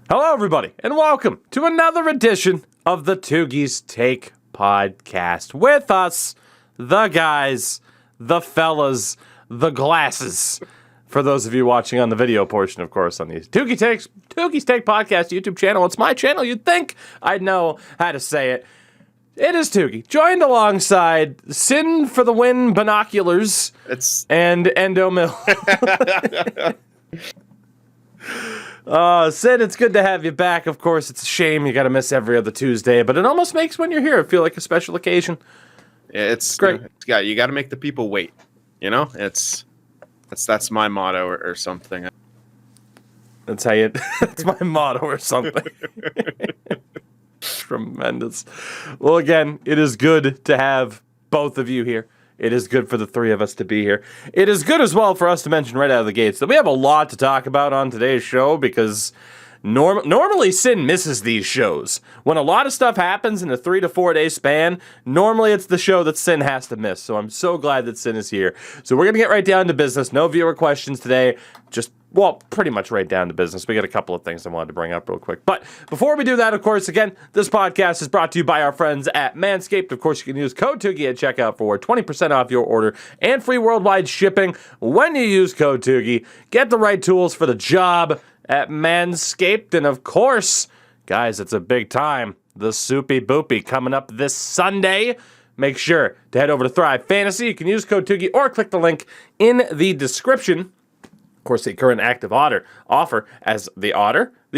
Hello, everybody, and welcome to another edition of the Tougies Take Podcast. With us, the guys, the fellas, the glasses. For those of you watching on the video portion, of course, on the Tougies Take Podcast YouTube channel. It's my channel. You'd think I'd know how to say it. It is Tougie, joined alongside Sin for the Win Binoculars and Endo Mill. Sid, it's good to have you back. Of course, it's a shame you got to miss every other Tuesday, but it almost makes when you're here feel like a special occasion. Yeah, it's great. You got to make the people wait. You know, that's my motto or something. That's my motto or something. Tremendous. Well, again, it is good to have both of you here. It is good for the three of us to be here. It is good as well for us to mention right out of the gates that we have a lot to talk about on today's show because normally Sin misses these shows. When a lot of stuff happens in a 3 to 4 day span, normally it's the show that Sin has to miss. So I'm so glad that Sin is here. So we're going to get right down to business. No viewer questions today. Pretty much right down to business. We got a couple of things I wanted to bring up real quick. But before we do that, of course, again, this podcast is brought to you by our friends at Manscaped. Of course, you can use code Tougie at checkout for 20% off your order and free worldwide shipping when you use code Tougie. Get the right tools for the job at Manscaped. And of course, guys, it's a big time. The Soupy Boopy coming up this Sunday. Make sure to head over to Thrive Fantasy. You can use code Tougie or click the link in the description. Of course, the current active offer as the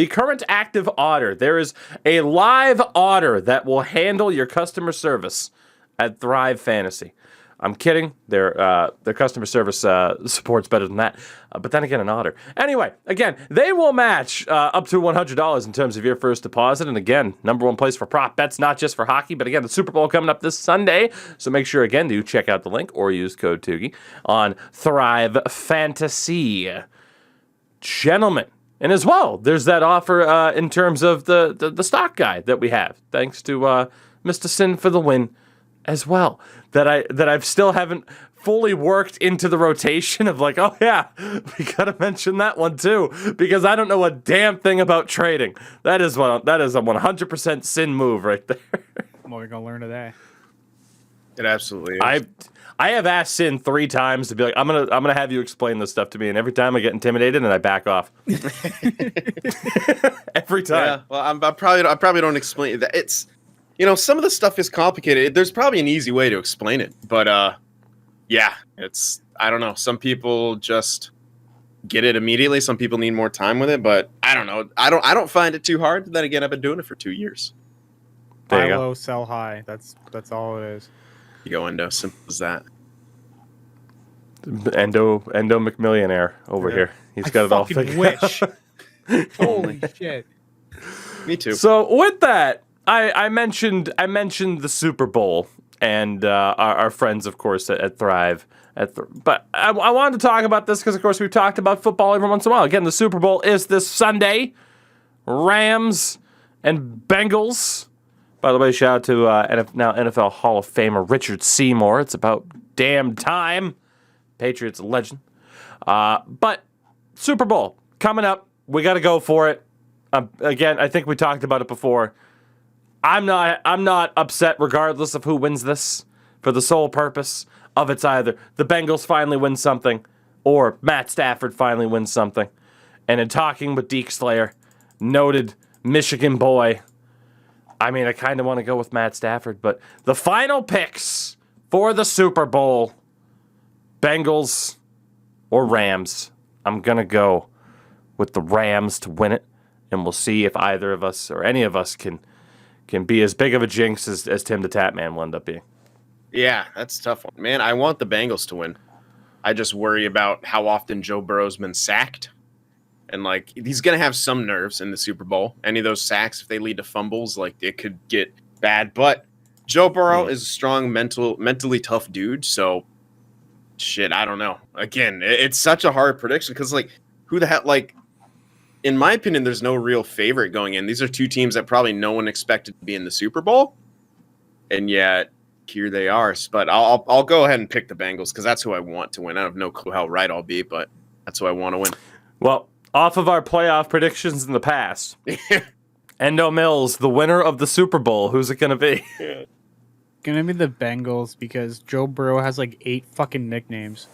current active otter. There is a live otter that will handle your customer service at Thrive Fantasy. I'm kidding. Their customer service support's better than that. But then again, an otter. Anyway, again, they will match up to $100 in terms of your first deposit. And again, number one place for prop bets, not just for hockey, but again, the Super Bowl coming up this Sunday. So make sure, again, to check out the link or use code Tougie on Thrive Fantasy. Gentlemen. And as well, there's that offer in terms of the stock guide that we have. Thanks to Mr. Sin for the Win as well. That I still haven't fully worked into the rotation of like, oh yeah, we gotta mention that one too, because I don't know a damn thing about trading. That is a 100% Sin move right there. Well, we're gonna learn today. It absolutely is. I have asked Sin 3 times to be like, I'm gonna have you explain this stuff to me, and every time I get intimidated and I back off. Every time. Yeah, well, I probably don't explain that. It's, some of the stuff is complicated. There's probably an easy way to explain it, but yeah, I don't know. Some people just get it immediately. Some people need more time with it, but I don't know. I don't find it too hard. Then again, I've been doing it for 2 years. Buy low, sell high. That's all it is. You go Endo, simple as that. Endo McMillionaire over here. He's got it all figured wish. Holy shit. Me too. So with that, I mentioned the Super Bowl and our friends, of course, at Thrive. But I wanted to talk about this because, of course, we've talked about football every once in a while. Again, the Super Bowl is this Sunday. Rams and Bengals. By the way, shout out to now NFL Hall of Famer Richard Seymour. It's about damn time. Patriots legend. But Super Bowl coming up. We got to go for it. Again, I think we talked about it before. I'm not upset regardless of who wins this, for the sole purpose of it's either the Bengals finally win something or Matt Stafford finally wins something. And in talking with Deke Slayer, noted Michigan boy, I mean, I kind of want to go with Matt Stafford, but the final picks for the Super Bowl, Bengals or Rams. I'm going to go with the Rams to win it, and we'll see if either of us or any of us can be as big of a jinx as Tim the Tap Man will end up being. Yeah, that's a tough one. Man, I want the Bengals to win. I just worry about how often Joe Burrow's been sacked. And, he's going to have some nerves in the Super Bowl. Any of those sacks, if they lead to fumbles, it could get bad. But Joe Burrow is a strong, mentally tough dude. So, shit, I don't know. Again, it's such a hard prediction because, who the hell, in my opinion, there's no real favorite going in. These are two teams that probably no one expected to be in the Super Bowl. And yet, here they are. But I'll go ahead and pick the Bengals because that's who I want to win. I have no clue how right I'll be, but that's who I want to win. Well, off of our playoff predictions in the past, Endo Mills, the winner of the Super Bowl, who's it going to be? Gonna be the Bengals because Joe Burrow has like 8 fucking nicknames.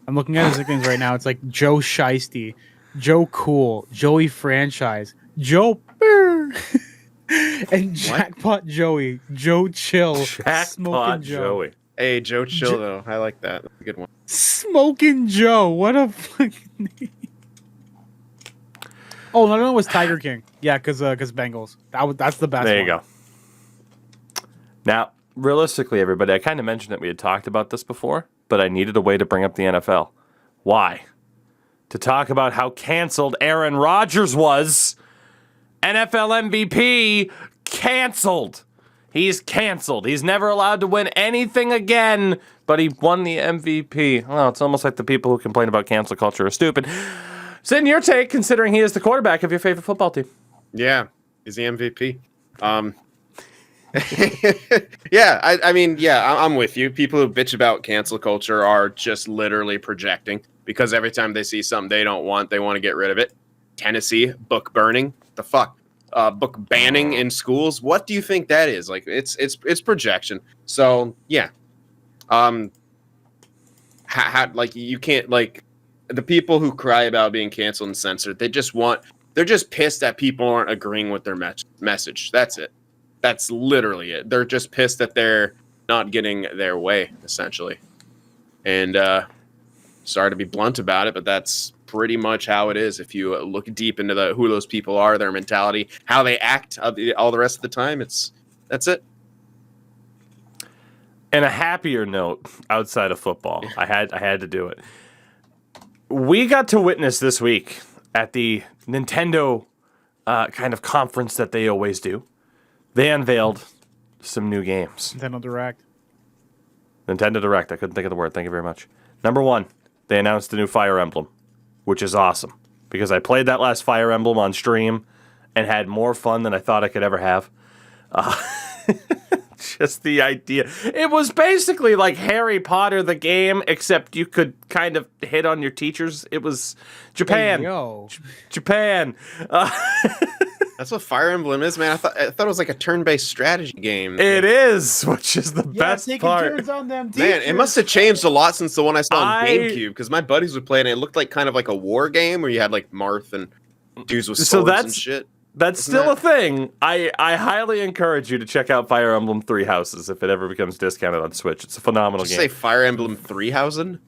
I'm looking at his nicknames right now. It's like Joe Shiesty, Joe Cool, Joey Franchise, Joe Burr, and Jackpot Joey, Joe Chill, Jackpot Smoking Joe. Joey. Hey, Joe Chill, though. I like that. That's a good one. Smoking Joe. What a fucking name. Oh, no, it was Tiger King. Yeah, because Bengals. That's the best There one. you go. Now, realistically, everybody, I kind of mentioned that we had talked about this before, but I needed a way to bring up the NFL. Why? To talk about how canceled Aaron Rodgers was. NFL MVP canceled. He's canceled. He's never allowed to win anything again, but he won the MVP. Oh, it's almost like the people who complain about cancel culture are stupid. Send your take, considering he is the quarterback of your favorite football team. Yeah, he's the MVP. Yeah, I mean, I'm with you. People who bitch about cancel culture are just literally projecting because every time they see something they don't want, they want to get rid of it. Tennessee, book burning. The fuck? Book banning in schools. What do you think that is? Like, it's projection. So yeah, like you can't like the people who cry about being canceled and censored. They're just pissed that people aren't agreeing with their message. That's it. That's literally it. They're just pissed that they're not getting their way, essentially. And sorry to be blunt about it, but that's pretty much how it is. If you look deep into who those people are, their mentality, how they act all the rest of the time, that's it. And a happier note outside of football, I had to do it. We got to witness this week at the Nintendo kind of conference that they always do. They unveiled some new games. Nintendo Direct. Nintendo Direct. I couldn't think of the word. Thank you very much. Number one, they announced the new Fire Emblem, which is awesome because I played that last Fire Emblem on stream and had more fun than I thought I could ever have. Just the idea. It was basically like Harry Potter the game, except you could kind of hit on your teachers. It was Japan. Hey, yo. Japan. That's what Fire Emblem is, man. I thought it was like a turn-based strategy game. It is, which is the best part. Turns on them Man, it must have changed a lot since the one I saw on I- GameCube, because my buddies would play it, and it looked like kind of like a war game where you had like Marth and dudes with swords and shit. That's Isn't still that- a thing. I highly encourage you to check out Fire Emblem Three Houses if it ever becomes discounted on Switch. It's a phenomenal Did you game. say Fire Emblem Threehausen?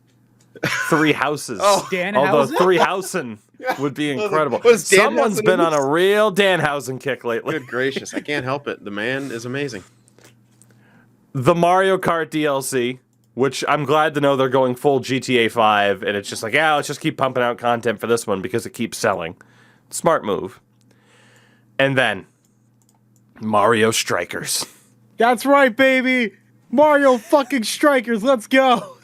Three Houses. Oh, although Danhausen? Three-Housen would be incredible. Was Danhausen Someone's in been on this? a real Danhausen kick lately. Good gracious, I can't help it. The man is amazing. The Mario Kart DLC, which I'm glad to know they're going full GTA 5, and it's just like, yeah, let's just keep pumping out content for this one because it keeps selling. Smart move. And then Mario Strikers. That's right, baby. Mario fucking Strikers. Let's go.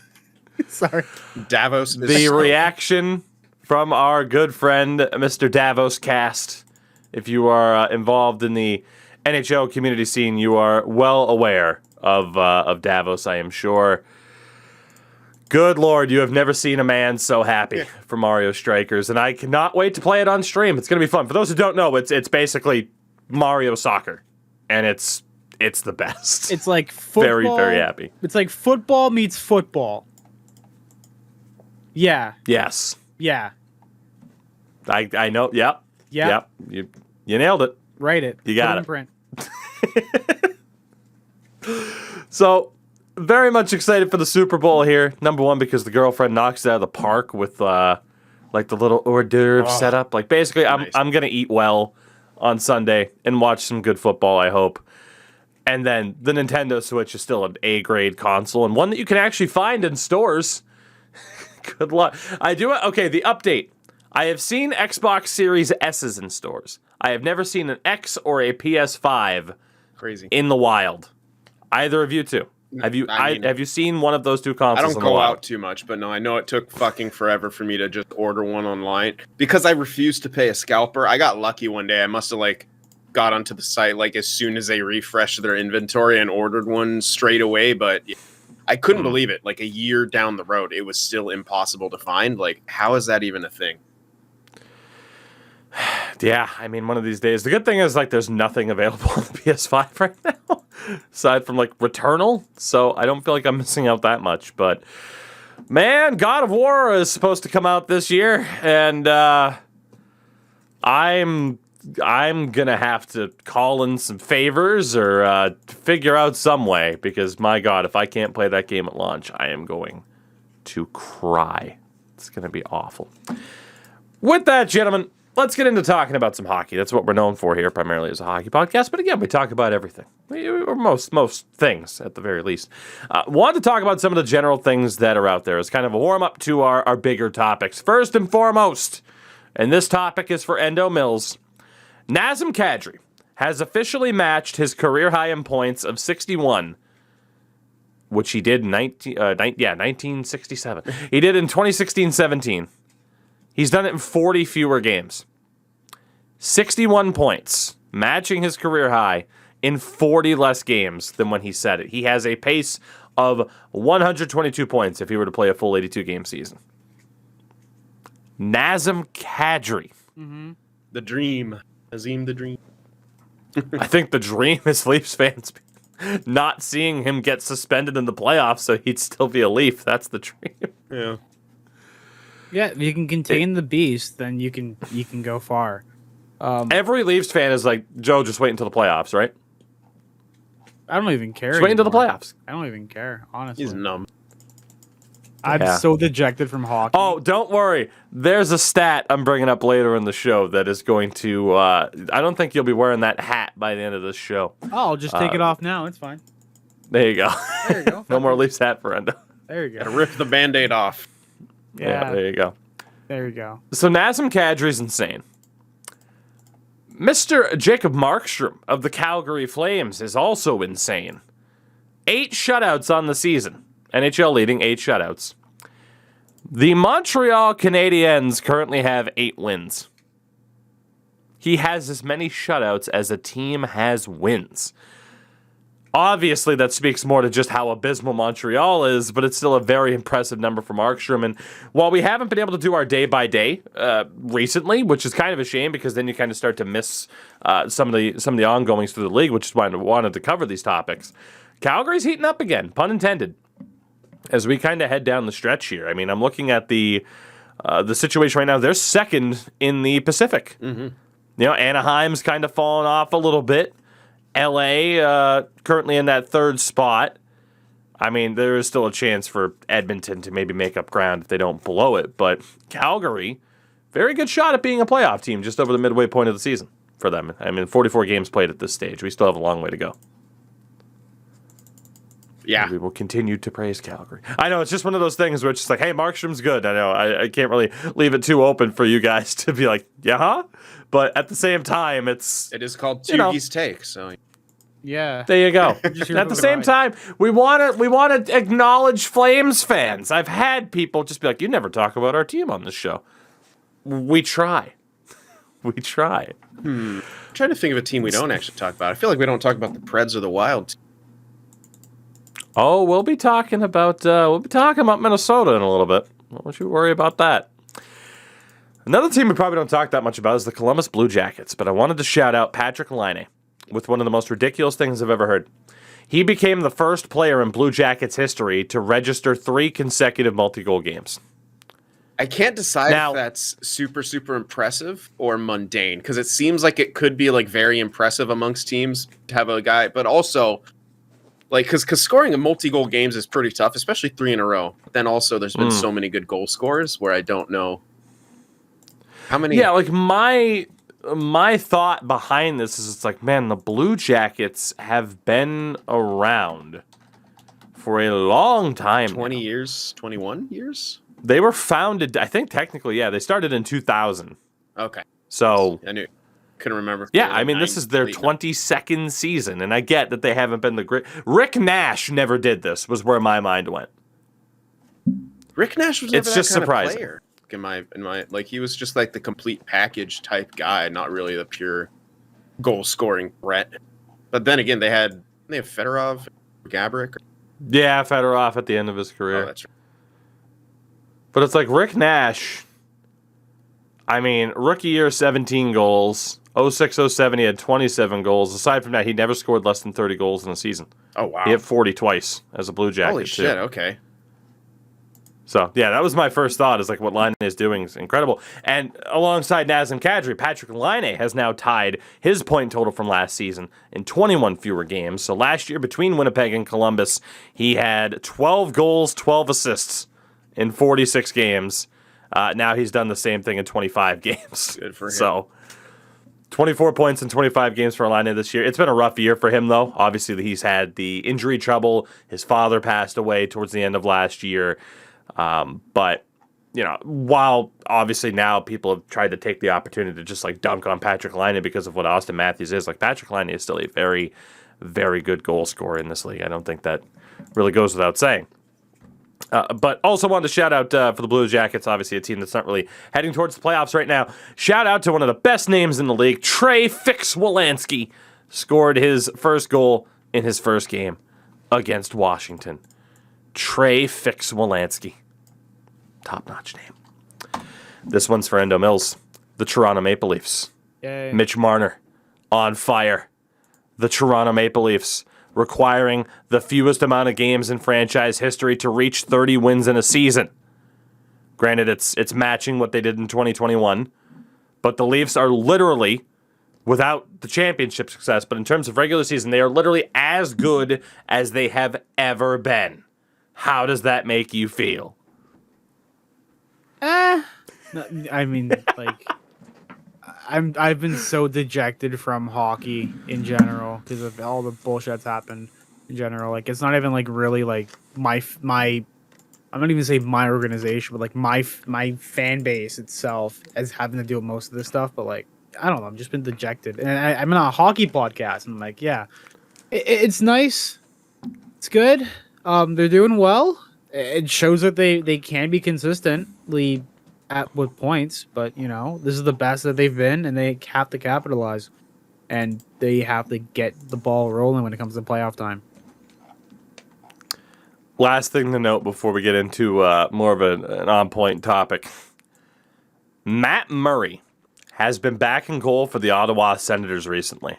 Sorry. Davos is The reaction from our good friend, Mr. Davos Cast. If you are involved in the NHL community scene, you are well aware of Davos, I am sure. Good Lord, you have never seen a man so happy for Mario Strikers, and I cannot wait to play it on stream. It's going to be fun. For those who don't know, it's basically Mario Soccer, and it's the best. It's like football. Very, very happy. It's like football meets football. Yeah. Yes. Yeah. I know. Yep. Yeah. Yep. You nailed it. Write it. You got Put it. in print. So, very much excited for the Super Bowl here. Number one, because the girlfriend knocks it out of the park with like the little hors d'oeuvre setup. Like basically, Nice. I'm gonna eat well on Sunday and watch some good football, I hope. And then the Nintendo Switch is still an A-grade console and one that you can actually find in stores. Good luck. Okay, the update. I have seen Xbox Series S's in stores. I have never seen an X or a PS5 crazy. in the wild. Either of you two. Have you have you seen one of those two I consoles don't in the go wild? out too much, but no, I know it took fucking forever for me to just order one online because I refused to pay a scalper. I got lucky one day. I must have like got onto the site like as soon as they refreshed their inventory and ordered one straight away, but I couldn't believe it. Like a year down the road, it was still impossible to find. Like, how is that even a thing? Yeah, I mean, one of these days. The good thing is, like, there's nothing available on the PS5 right now, aside from, like, Returnal. So I don't feel like I'm missing out that much. But, man, God of War is supposed to come out this year, and I'm gonna have to call in some favors or figure out some way, because, my God, if I can't play that game at launch, I am going to cry. It's gonna be awful. With that, gentlemen, let's get into talking about some hockey. That's what we're known for here, primarily as a hockey podcast. But again, we talk about everything, or most things at the very least. Wanted to talk about some of the general things that are out there as kind of a warm up to our bigger topics. First and foremost, and this topic is for Endo Mills. Nazem Kadri has officially matched his career high in points of 61, which he did in 1967. He did in 2016-17. He's done it in 40 fewer games. 61 points, matching his career high in 40 less games than when he set it. He has a pace of 122 points if he were to play a full 82-game season. Nazem Kadri. Mm-hmm. The dream. Nazem the dream. I think the dream is Leafs fans not seeing him get suspended in the playoffs so he'd still be a Leaf. That's the dream. Yeah. Yeah, if you can contain the beast, then you can go far. Every Leafs fan is like, Joe, just wait until the playoffs, right? I don't even care. Just wait until the anymore. playoffs. I don't even care, honestly. He's numb. I'm Yeah. so dejected from hockey. Oh, don't worry. There's a stat I'm bringing up later in the show that is going to... I don't think you'll be wearing that hat by the end of this show. I'll just take it off now. It's fine. There you go. There you go. No more Leafs hat for Endo. There you Gotta go. rip the Band-Aid off. Yeah, there you go. There you go. So Nazem Kadri's insane. Mr. Jacob Markstrom of the Calgary Flames is also insane. 8 shutouts on the season. NHL leading 8 shutouts. The Montreal Canadiens currently have 8 wins. He has as many shutouts as a team has wins. Obviously, that speaks more to just how abysmal Montreal is, but it's still a very impressive number for Markstrom. And while we haven't been able to do our day-by-day recently, which is kind of a shame because then you kind of start to miss some of the ongoings through the league, which is why I wanted to cover these topics. Calgary's heating up again, pun intended, as we kind of head down the stretch here. I mean, I'm looking at the situation right now. They're second in the Pacific. Mm-hmm. You know, Anaheim's kind of fallen off a little bit. LA currently in that 3rd spot. I mean, there is still a chance for Edmonton to maybe make up ground if they don't blow it. But Calgary, very good shot at being a playoff team just over the midway point of the season for them. I mean, 44 games played at this stage. We still have a long way to go. Yeah. We will continue to praise Calgary. I know, it's just one of those things where it's just like, hey, Markstrom's good. I know, I can't really leave it too open for you guys to be like, yeah, huh? But at the same time, It is called Tougies Take, so... Yeah. there you go. Just At the same time, we want to acknowledge Flames fans. I've had people just be like, you never talk about our team on this show. We try. We try. I'm trying to think of a team we don't actually talk about. I feel like we don't talk about the Preds or the Wild. Oh, we'll be talking about Minnesota in a little bit. Don't you worry about that. Another team we probably don't talk that much about is the Columbus Blue Jackets, but I wanted to shout out Patrick Lainey with one of the most ridiculous things I've ever heard. He became the first player in Blue Jackets history to register 3 consecutive multi-goal games. I can't decide Now- if that's super, super impressive or mundane, because it seems like it could be like very impressive amongst teams to have a guy, but also like because scoring a multi-goal games is pretty tough, especially 3 in a row. But then also there's been so many good goal scorers where I don't know how many. Yeah, like my thought behind this is it's like, man, the Blue Jackets have been around for a long time. 20 years, 21 years. They were founded, I think technically, yeah, they started in 2000. Okay, So, I knew. Couldn't remember. yeah, I mean, this is their 22nd season, and I get that they haven't been the great. Rick Nash never did this, was where my mind went. Rick Nash was never It's that just kind surprising. of player. In my like he was just like the complete package type guy, not really the pure goal scoring threat. But then again, they have Fedorov, Gaborik. Yeah, Fedorov at the end of his career. Oh, that's right. But it's like Rick Nash, I mean, rookie year, 17 goals. 06-07, he had 27 goals. Aside from that, he never scored less than 30 goals in a season. Oh, wow. He hit 40 twice as a Blue Jacket, Holy shit, okay. So, yeah, that was my first thought, is like what Lainey is doing is incredible. And alongside Nazem Kadri, Patrick Laine has now tied his point total from last season in 21 fewer games. So last year, between Winnipeg and Columbus, he had 12 goals, 12 assists in 46 games. Now he's done the same thing in 25 games. Good for him. So, 24 points in 25 games for Laine this year. It's been a rough year for him, though. Obviously, he's had the injury trouble. His father passed away towards the end of last year. But, you know, while obviously now people have tried to take the opportunity to just like dunk on Patrick Laine because of what Austin Matthews is, like Patrick Laine is still a very, very good goal scorer in this league. I don't think that really goes without saying. But also wanted to shout out for the Blue Jackets, obviously a team that's not really heading towards the playoffs right now. Shout out to one of the best names in the league, Trey Fix-Wolansky, scored his first goal in his first game against Washington. Trey Fix-Wolansky. Top-notch name. This one's for Endo Mills. The Toronto Maple Leafs. Yay. Mitch Marner on fire. The Toronto Maple Leafs requiring the fewest amount of games in franchise history to reach 30 wins in a season. Granted, it's matching what they did in 2021, but the Leafs are literally, without the championship success, but in terms of regular season, they are literally as good as they have ever been. How does that make you feel? I mean, like, I've been so dejected from hockey in general because of all the bullshit that's happened in general. Like, it's not even like really like my I'm not even say my organization, but like my fan base itself as having to deal with most of this stuff. But like, I don't know, I've just been dejected, and I'm in a hockey podcast, and I'm like, yeah, it's nice, it's good. They're doing well. It shows that they can be consistently with points, but you know, this is the best that they've been, and they have to capitalize, and they have to get the ball rolling when it comes to playoff time. Last thing to note before we get into more of an on-point topic. Matt Murray has been back in goal for the Ottawa Senators recently.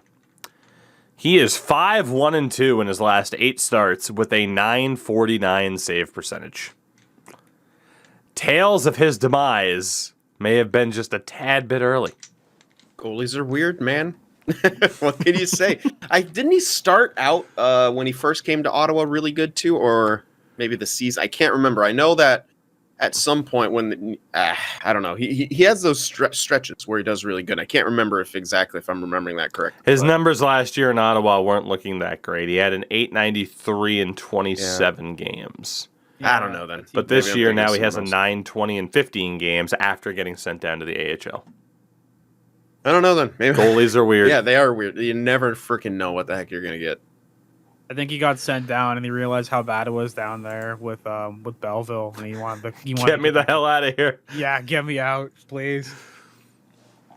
He is 5-1-2 in his last 8 starts with a .949 save percentage. Tales of his demise may have been just a tad bit early. Goalies are weird, man. What can you say? Didn't he start out when he first came to Ottawa really good too, or maybe the season? I can't remember. I know that at some point when I don't know, he has those stretches where he does really good. I can't remember if I'm remembering that correct. His numbers last year in Ottawa weren't looking that great. He had an .893 in 27 games. I don't know then. But this year now he has a .920 in 15 games after getting sent down to the AHL. I don't know then. Maybe goalies are weird. Yeah, they are weird. You never freaking know what the heck you're gonna get. I think he got sent down, and he realized how bad it was down there with Belleville, and he wanted get me the hell out of here. Yeah, get me out, please.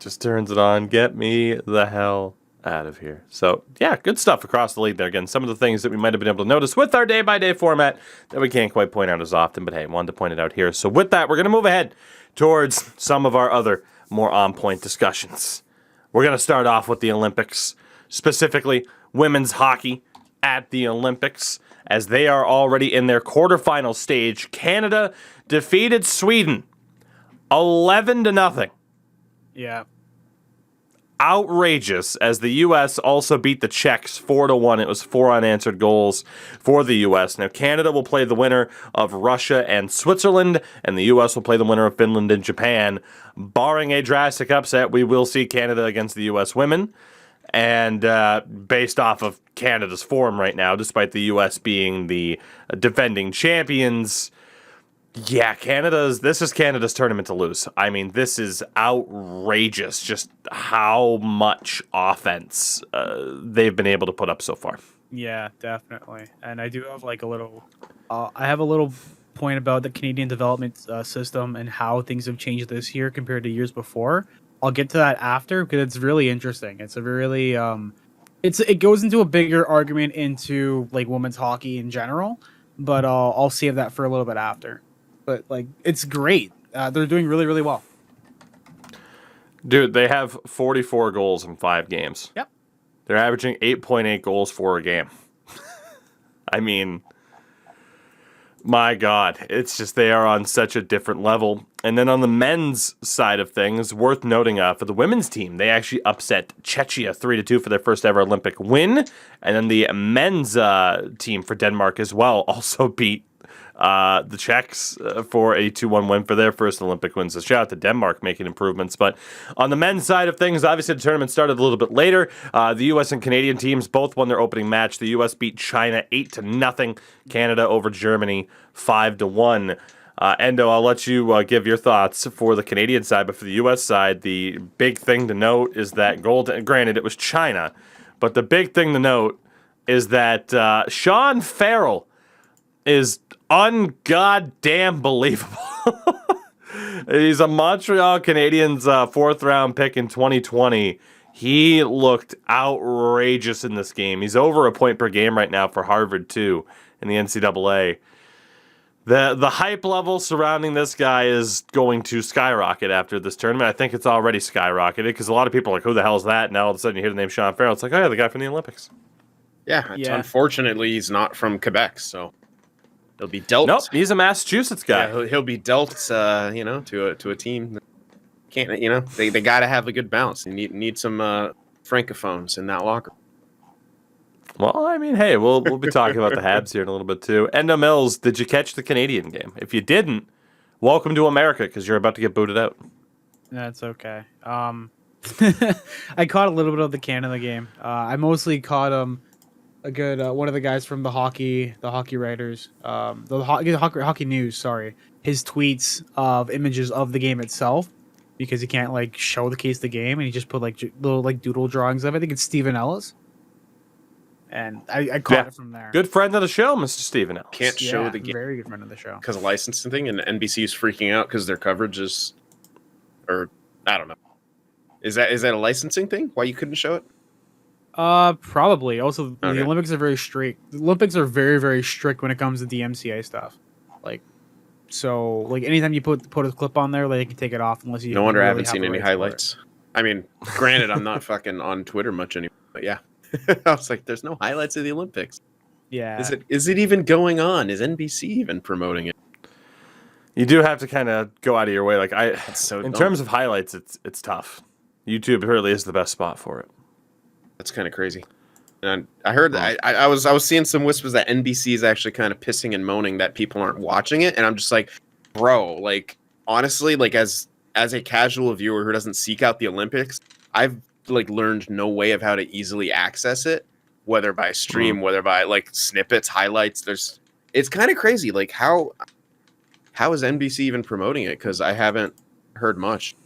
Just turns it on. Get me the hell out of here. So, yeah, good stuff across the league there. Again, some of the things that we might have been able to notice with our day-by-day format that we can't quite point out as often, but hey, wanted to point it out here. So with that, we're going to move ahead towards some of our other more on-point discussions. We're going to start off with the Olympics, specifically women's hockey at the Olympics, as they are already in their quarterfinal stage. Canada defeated Sweden 11-0. Yeah. Outrageous, as the U.S. also beat the Czechs 4-1. It was 4 unanswered goals for the U.S. Now, Canada will play the winner of Russia and Switzerland, and the U.S. will play the winner of Finland and Japan. Barring a drastic upset, we will see Canada against the U.S. women. And based off of Canada's form right now, despite the U.S. being the defending champions, yeah, this is Canada's tournament to lose. I mean, this is outrageous, just how much offense they've been able to put up so far. Yeah, definitely. And I do have like a little point about the Canadian development system and how things have changed this year compared to years before. I'll get to that after because it's really interesting. It's a really it goes into a bigger argument into like women's hockey in general, but I'll save that for a little bit after. But like, it's great. They're doing really, really well. Dude, they have 44 goals in 5 games. Yep. They're averaging 8.8 goals for a game. I mean, my God, it's just they are on such a different level. And then on the men's side of things, worth noting for the women's team, they actually upset Czechia 3-2 for their first ever Olympic win. And then the men's team for Denmark as well also beat the Czechs for a 2-1 win for their first Olympic win. So shout out to Denmark making improvements. But on the men's side of things, obviously the tournament started a little bit later. The U.S. and Canadian teams both won their opening match. The U.S. beat China 8-0. Canada over Germany 5-1. Endo, I'll let you give your thoughts for the Canadian side, but for the U.S. side, the big thing to note is that granted, it was China, but the big thing to note is that Sean Farrell is ungoddamn believable. He's a Montreal Canadiens fourth-round pick in 2020. He looked outrageous in this game. He's over a point per game right now for Harvard, too, in the NCAA. The hype level surrounding this guy is going to skyrocket after this tournament. I think it's already skyrocketed because a lot of people are like, who the hell is that? Now all of a sudden you hear the name Sean Farrell. It's like, oh yeah, the guy from the Olympics. Yeah, unfortunately he's not from Quebec, so he'll be dealt. Nope, he's a Massachusetts guy. Yeah, he'll be dealt, to a team. That can't, they got to have a good balance. They need some francophones in that locker. Well, I mean, hey, we'll be talking about the Habs here in a little bit too. Endo Mills, did you catch the Canadian game? If you didn't, welcome to America because you're about to get booted out. That's okay. I caught a little bit of the Canada game. I mostly caught a good one of the guys from the hockey writers, the hockey news. Sorry, his tweets of images of the game itself because he can't show the case of the game, and he just put little doodle drawings of it. I think it's Stephen Ellis. And I caught it from there. Good friend of the show, Mr. Stephen Ellis. Can't show the game. Very good friend of the show. Because of licensing thing, and NBC's freaking out because their coverage is, or I don't know. Is that a licensing thing? Why you couldn't show it? Probably. Also, Okay. The Olympics are very strict. The Olympics are very, very strict when it comes to DMCA stuff. So anytime you put a clip on there, they can take it off unless you. No wonder really I haven't have seen the any rights for it. highlights. I mean, granted, I'm not fucking on Twitter much anymore, but yeah. I was like, there's no highlights of the Olympics. Yeah. Is it even going on? Is NBC even promoting it? You do have to kind of go out of your way. That's so in dumb. terms of highlights, it's tough. YouTube really is the best spot for it. That's kind of crazy. And I heard that I was seeing some whispers that NBC is actually kind of pissing and moaning that people aren't watching it, and I'm just like, bro, honestly, as a casual viewer who doesn't seek out the Olympics, I've learned no way of how to easily access it, whether by stream, whether by snippets, highlights. It's kind of crazy. How is NBC even promoting it? Because I haven't heard much.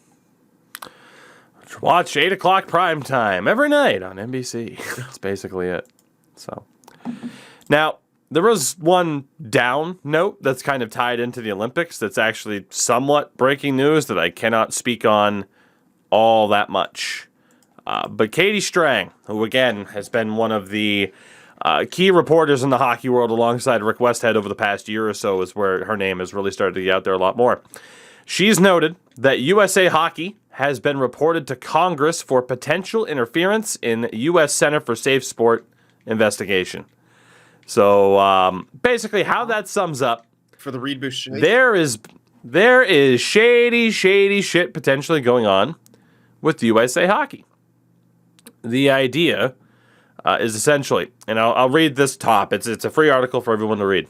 Watch 8 o'clock prime time every night on NBC. That's basically it. So now there was one down note that's kind of tied into the Olympics that's actually somewhat breaking news that I cannot speak on all that much. But Katie Strang, who again has been one of the key reporters in the hockey world alongside Rick Westhead over the past year or so, is where her name has really started to get out there a lot more. She's noted that USA Hockey has been reported to Congress for potential interference in U.S. Center for Safe Sport investigation. So basically how that sums up, For the Reed Boucher? there is shady shit potentially going on with USA Hockey. The idea is essentially, and I'll read this top. It's a free article for everyone to read.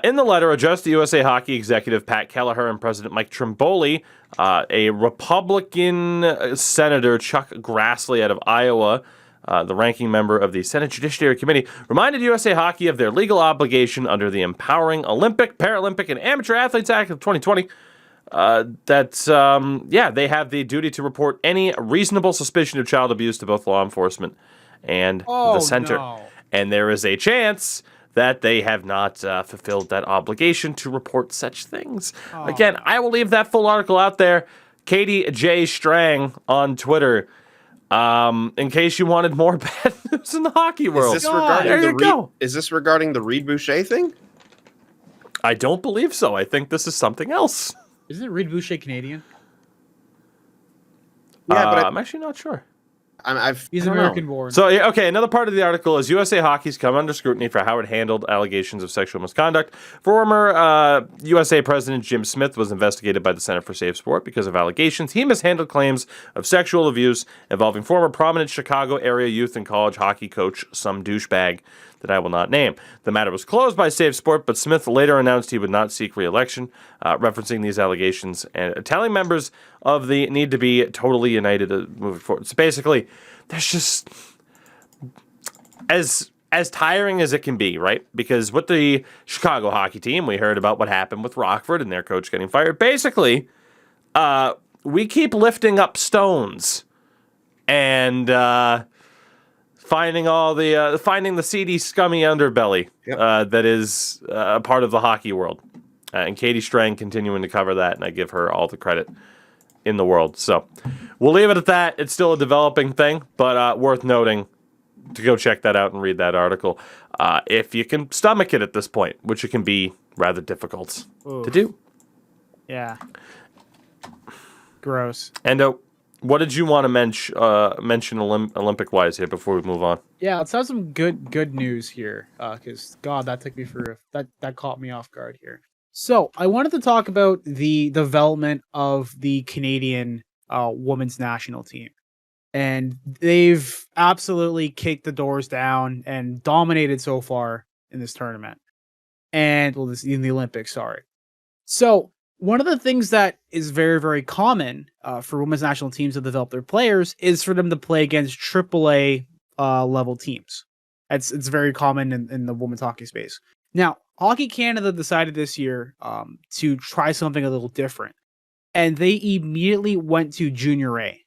In the letter addressed to USA Hockey executive Pat Kelleher and President Mike Trimboli, a Republican Senator Chuck Grassley out of Iowa, the ranking member of the Senate Judiciary Committee, reminded USA Hockey of their legal obligation under the Empowering Olympic, Paralympic, and Amateur Athletes Act of 2020 they have the duty to report any reasonable suspicion of child abuse to both law enforcement and the center. No. And there is a chance that they have not fulfilled that obligation to report such things. Again, I will leave that full article out there. Katie J. Strang on Twitter. In case you wanted more bad news in the hockey world. Is this regarding the Reed Boucher thing? I don't believe so. I think this is something else. Isn't Reed Boucher Canadian? Yeah, but I'm actually not sure. He's I don't know. American born. So, yeah, okay, another part of the article is USA Hockey's come under scrutiny for how it handled allegations of sexual misconduct. Former USA President Jim Smith was investigated by the Center for Safe Sport because of allegations he mishandled claims of sexual abuse involving former prominent Chicago area youth and college hockey coach, some douchebag that I will not name. The matter was closed by Safe Sport, but Smith later announced he would not seek re-election, referencing these allegations and telling members of the need to be totally united moving forward. So basically, there's just as tiring as it can be, right? Because with the Chicago hockey team, we heard about what happened with Rockford and their coach getting fired. Basically, we keep lifting up stones and finding the seedy, scummy underbelly that is a part of the hockey world. And Katie Strang continuing to cover that, and I give her all the credit in the world. So we'll leave it at that. It's still a developing thing, but worth noting to go check that out and read that article if you can stomach it at this point, which it can be rather difficult to do. Yeah. Gross. And what did you want to mention Olympic-wise here before we move on? Yeah, let's have some good news here, because God, that took me for that caught me off guard here. So I wanted to talk about the development of the Canadian women's national team, and they've absolutely kicked the doors down and dominated so far in this tournament, and in the Olympics. Sorry. So one of the things that is very, very common for women's national teams to develop their players is for them to play against AAA level teams. It's very common in the women's hockey space. Now, Hockey Canada decided this year to try something a little different, and they immediately went to Junior A.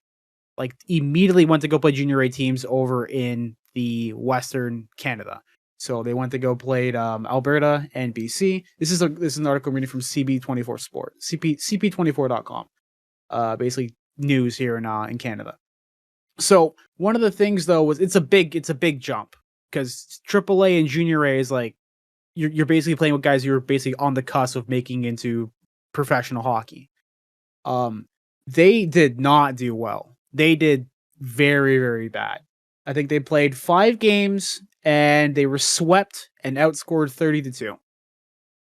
Like, immediately went to go play Junior A teams over in the Western Canada. So they went to go play Alberta and BC. This is an article I'm reading from CB24 Sport, CP24.com. Basically news here in Canada. So one of the things though was it's a big jump because AAA and Junior A is like you're basically playing with guys who are basically on the cusp of making into professional hockey. They did not do well. They did very, very bad. I think they played 5 games and they were swept and outscored 30-2.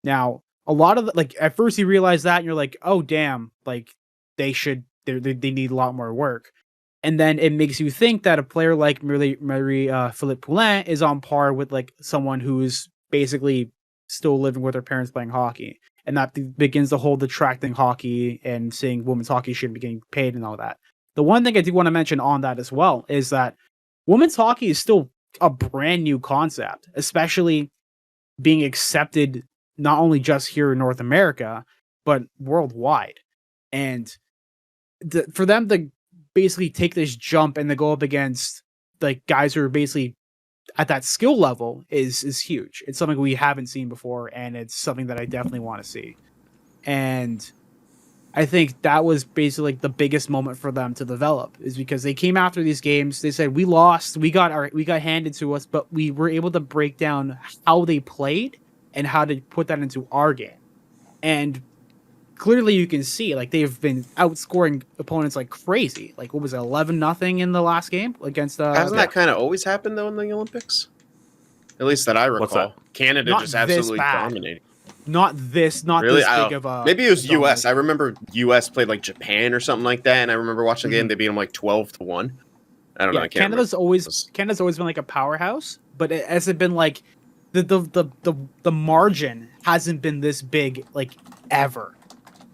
Now, a lot of at first you realize that and you're like, oh damn, like they need a lot more work. And then it makes you think that a player like Marie-Philippe Poulin is on par with like someone who's basically still living with their parents playing hockey. And that begins the whole detracting hockey and saying women's hockey shouldn't be getting paid and all that. The one thing I do want to mention on that as well is that women's hockey is still a brand new concept, especially being accepted not only just here in North America, but worldwide. And for them to basically take this jump and to go up against like guys who are basically at that skill level is huge. It's something we haven't seen before, and it's something that I definitely want to see. And I think that was basically like the biggest moment for them to develop, is because they came after these games. They said, we lost, we got handed to us, but we were able to break down how they played and how to put that into our game. And clearly you can see like they've been outscoring opponents like crazy. Like what was it, 11-0 in the last game against Hasn't that kind of always happened though in the Olympics? At least that I recall. What's that? Canada Not just this absolutely bad. dominated. Not this big of a... Maybe it was dominant. US. I remember US played like Japan or something like that, and I remember watching the game. They beat them like 12-1. I don't know. I can't Canada's always been like a powerhouse, but it hasn't been like the margin hasn't been this big like ever.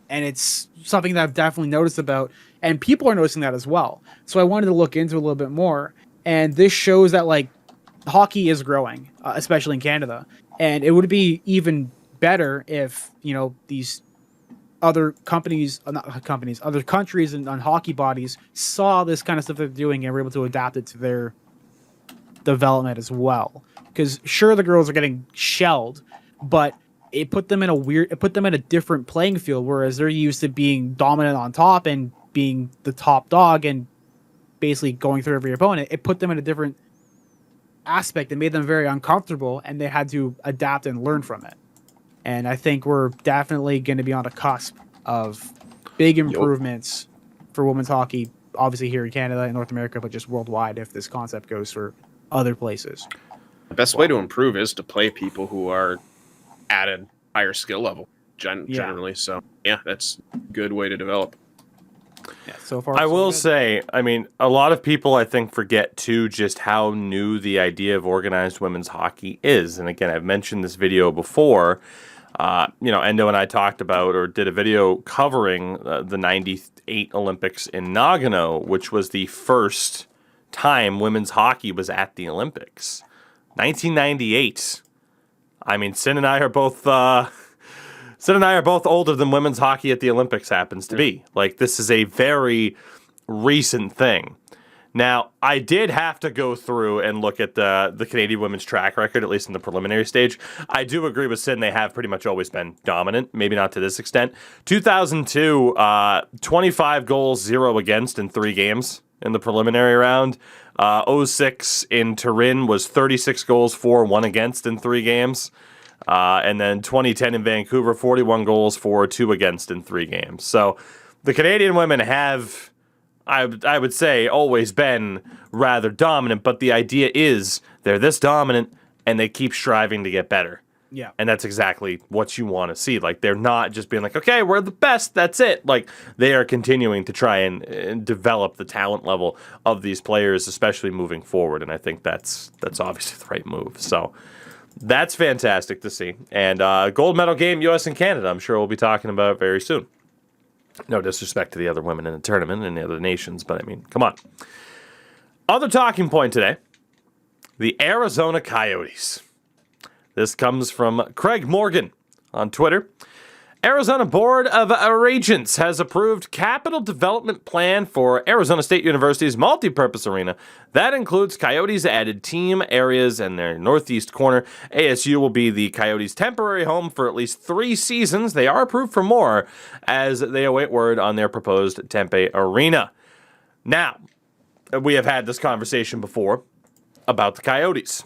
And it's something that I've definitely noticed about, and people are noticing that as well. So I wanted to look into it a little bit more, and this shows that like hockey is growing, especially in Canada, and it would be even better if these other countries and hockey bodies saw this kind of stuff they're doing and were able to adapt it to their development as well. Because sure, the girls are getting shelled, but it put them in a different playing field, whereas they're used to being dominant on top and being the top dog and basically going through every opponent. It put them in a different aspect and made them very uncomfortable, and they had to adapt and learn from it. And I think we're definitely going to be on the cusp of big improvements for women's hockey obviously here in Canada and North America, but just worldwide if this concept goes for other places. The best way to improve is to play people who are at a higher skill level generally. So yeah, that's a good way to develop. Yeah, so far I so will good. say, I mean, a lot of people I think forget too just how new the idea of organized women's hockey is. And again, I've mentioned this video before. Endo and I talked about or did a video covering the 98 Olympics in Nagano, which was the first time women's hockey was at the Olympics. 1998. I mean, Sin and I are both older than women's hockey at the Olympics happens to be. Like, this is a very recent thing. Now, I did have to go through and look at the Canadian women's track record, at least in the preliminary stage. I do agree with Sin. They have pretty much always been dominant, maybe not to this extent. 2002, 25 goals, 0 against in 3 games in the preliminary round. 06 in Turin was 36 goals, 4, 1 against in 3 games. And then 2010 in Vancouver, 41 goals, 4, 2 against in 3 games. So the Canadian women have, I would say, always been rather dominant, but the idea is they're this dominant and they keep striving to get better. Yeah. And that's exactly what you want to see. Like, they're not just being like, okay, we're the best, that's it. Like, they are continuing to try and develop the talent level of these players, especially moving forward. And I think that's obviously the right move. So that's fantastic to see. And gold medal game, U.S. and Canada, I'm sure we'll be talking about very soon. No disrespect to the other women in the tournament and the other nations, but I mean, come on. Other talking point today, the Arizona Coyotes. This comes from Craig Morgan on Twitter. Arizona Board of Regents has approved capital development plan for Arizona State University's multipurpose arena. That includes Coyotes added team areas and their northeast corner. ASU will be the Coyotes' temporary home for at least 3 seasons. They are approved for more as they await word on their proposed Tempe arena. Now, we have had this conversation before about the Coyotes.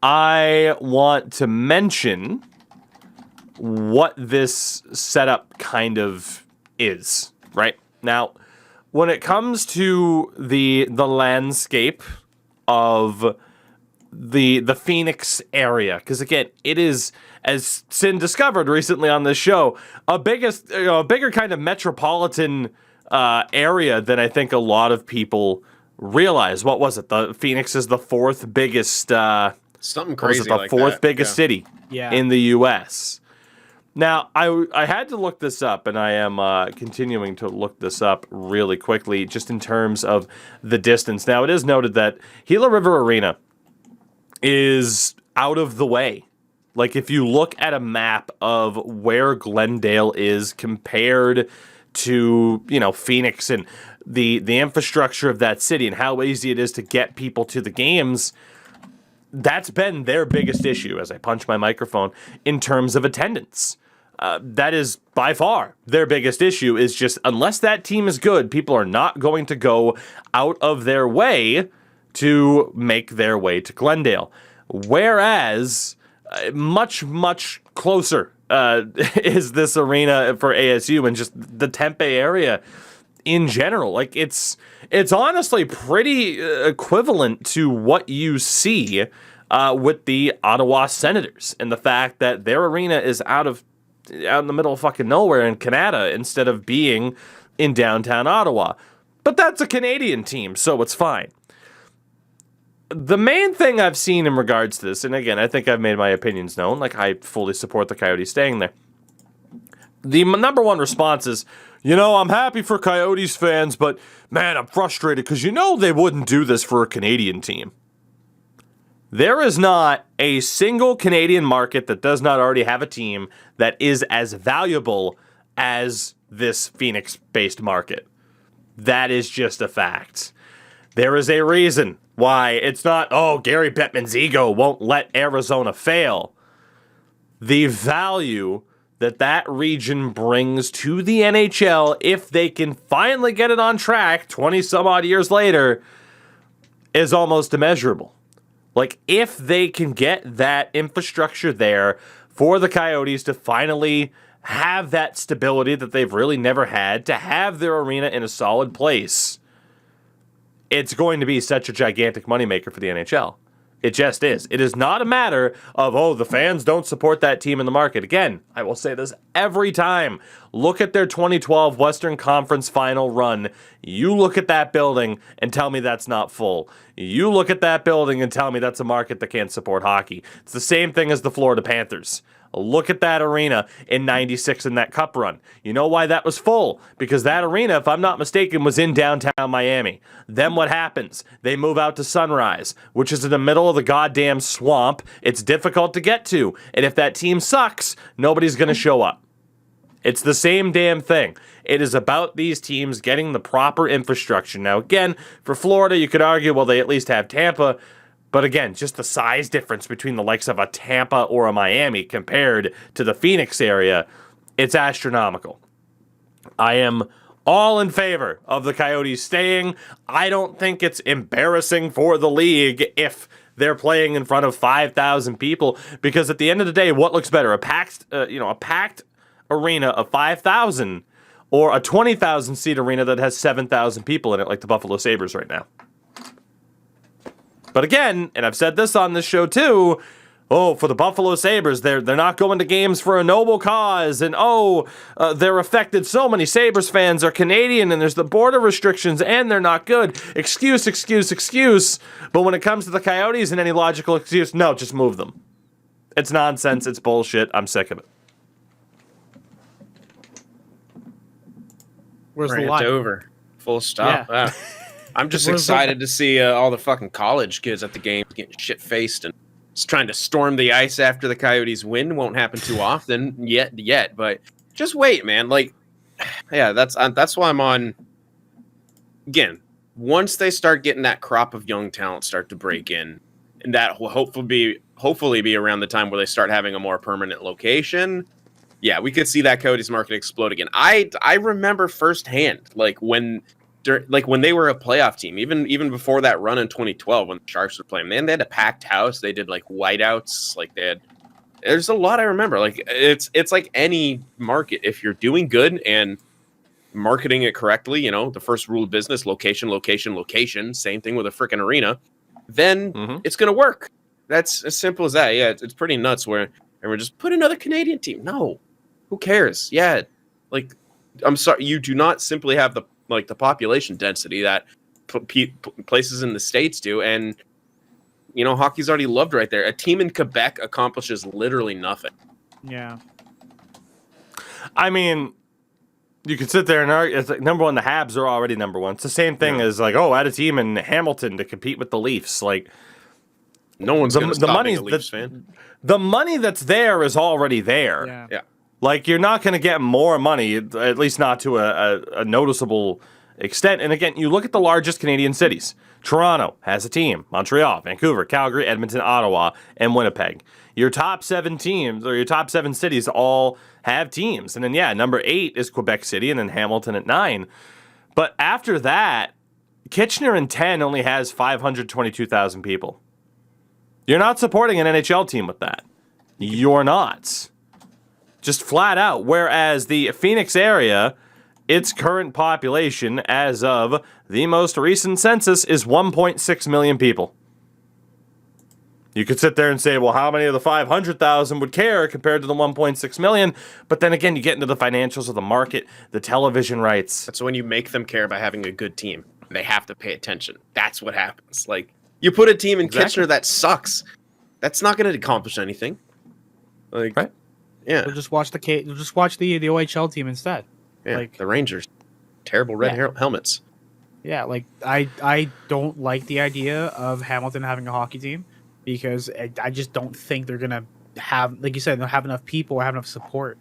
I want to mention what this setup kind of is, right? Now, when it comes to the landscape of the Phoenix area, because again, it is, as Sin discovered recently on this show, a bigger kind of metropolitan area than I think a lot of people realize. What was it? The Phoenix is the 4th biggest Something crazy the like 4th that. biggest city Yeah. in the U.S. Now, I had to look this up, and I am continuing to look this up really quickly, just in terms of the distance. Now, it is noted that Gila River Arena is out of the way. Like, if you look at a map of where Glendale is compared to, Phoenix and the infrastructure of that city and how easy it is to get people to the games, that's been their biggest issue, as I punch my microphone, in terms of attendance. That is by far their biggest issue, is just unless that team is good, people are not going to go out of their way to make their way to Glendale. Whereas, much, much closer is this arena for ASU and just the Tempe area in general. Like, it's honestly pretty equivalent to what you see with the Ottawa Senators, and the fact that their arena is out in the middle of fucking nowhere in Canada instead of being in downtown Ottawa. But that's a Canadian team, so it's fine. The main thing I've seen in regards to this, and again, I think I've made my opinions known, like, I fully support the Coyotes staying there. The number one response is, I'm happy for Coyotes fans, but man, I'm frustrated because they wouldn't do this for a Canadian team. There is not a single Canadian market that does not already have a team that is as valuable as this Phoenix-based market. That is just a fact. There is a reason why it's not, Gary Bettman's ego won't let Arizona fail. The value that region brings to the NHL, if they can finally get it on track 20 some odd years later, is almost immeasurable. Like, if they can get that infrastructure there for the Coyotes to finally have that stability that they've really never had, to have their arena in a solid place, it's going to be such a gigantic moneymaker for the NHL. It just is. It is not a matter of, oh, the fans don't support that team in the market. Again, I will say this every time. Look at their 2012 Western Conference final run. You look at that building and tell me that's not full. You look at that building and tell me that's a market that can't support hockey. It's the same thing as the Florida Panthers. Look at that arena in 96 in that cup run. You know why that was full? Because that arena, if I'm not mistaken, was in downtown Miami. Then what happens? They move out to Sunrise, which is in the middle of the goddamn swamp. It's difficult to get to. And if that team sucks, nobody's going to show up. It's the same damn thing. It is about these teams getting the proper infrastructure. Now, again, for Florida, you could argue, well, they at least have Tampa. But again, just the size difference between the likes of a Tampa or a Miami compared to the Phoenix area, it's astronomical. I am all in favor of the Coyotes staying. I don't think it's embarrassing for the league if they're playing in front of 5,000 people, because at the end of the day, what looks better, a packed arena of 5,000 or a 20,000 seat arena that has 7,000 people in it, like the Buffalo Sabres right now? But again, and I've said this on this show too, for the Buffalo Sabres, they're not going to games for a noble cause, and they're affected. So many Sabres fans are Canadian, and there's the border restrictions, and they're not good. Excuse. But when it comes to the Coyotes and any logical excuse, no, just move them. It's nonsense. It's bullshit. I'm sick of it. Where's the Rant line? over. Full stop. Yeah. Wow. I'm just excited to see all the fucking college kids at the game getting shit-faced and just trying to storm the ice after the Coyotes win. Won't happen too often yet, but just wait, man. Like, yeah, that's why I'm on. Again, once they start getting that crop of young talent start to break in, and that will hopefully be around the time where they start having a more permanent location. Yeah, we could see that Coyotes market explode again. I remember firsthand, when they were a playoff team, even before that run in 2012 when the Sharks were playing, man, they had a packed house. They did like whiteouts. There's a lot I remember. Like it's like any market. If you're doing good and marketing it correctly, the first rule of business, location. Same thing with a freaking arena. Then it's going to work. That's as simple as that. Yeah, it's pretty nuts where we're just put another Canadian team. No, who cares? Yeah. I'm sorry. You do not simply have the population density that places in the States do. And, hockey's already loved right there. A team in Quebec accomplishes literally nothing. Yeah. I mean, you could sit there and argue, it's like, number one, the Habs are already number one. It's the same thing as add a team in Hamilton to compete with the Leafs. No one's going to stop being a Leafs fan. The money that's there is already there. Yeah. You're not going to get more money, at least not to a noticeable extent. And again, you look at the largest Canadian cities. Toronto has a team. Montreal, Vancouver, Calgary, Edmonton, Ottawa, and Winnipeg. Your top 7 teams, or your top 7 cities, all have teams. And then, number 8 is Quebec City, and then Hamilton at 9. But after that, Kitchener in 10 only has 522,000 people. You're not supporting an NHL team with that. You're not. Just flat out. Whereas the Phoenix area, its current population as of the most recent census is 1.6 million people. You could sit there and say, well, how many of the 500,000 would care compared to the 1.6 million? But then again, you get into the financials of the market, the television rights. That's when you make them care by having a good team. They have to pay attention. That's what happens. You put a team in Kitchener that sucks. That's not going to accomplish anything. Right? Yeah. They'll just watch the OHL team instead. Yeah. The Rangers, terrible red helmets. Yeah, I don't like the idea of Hamilton having a hockey team because I just don't think they're gonna have, like you said, they'll have enough people or have enough support.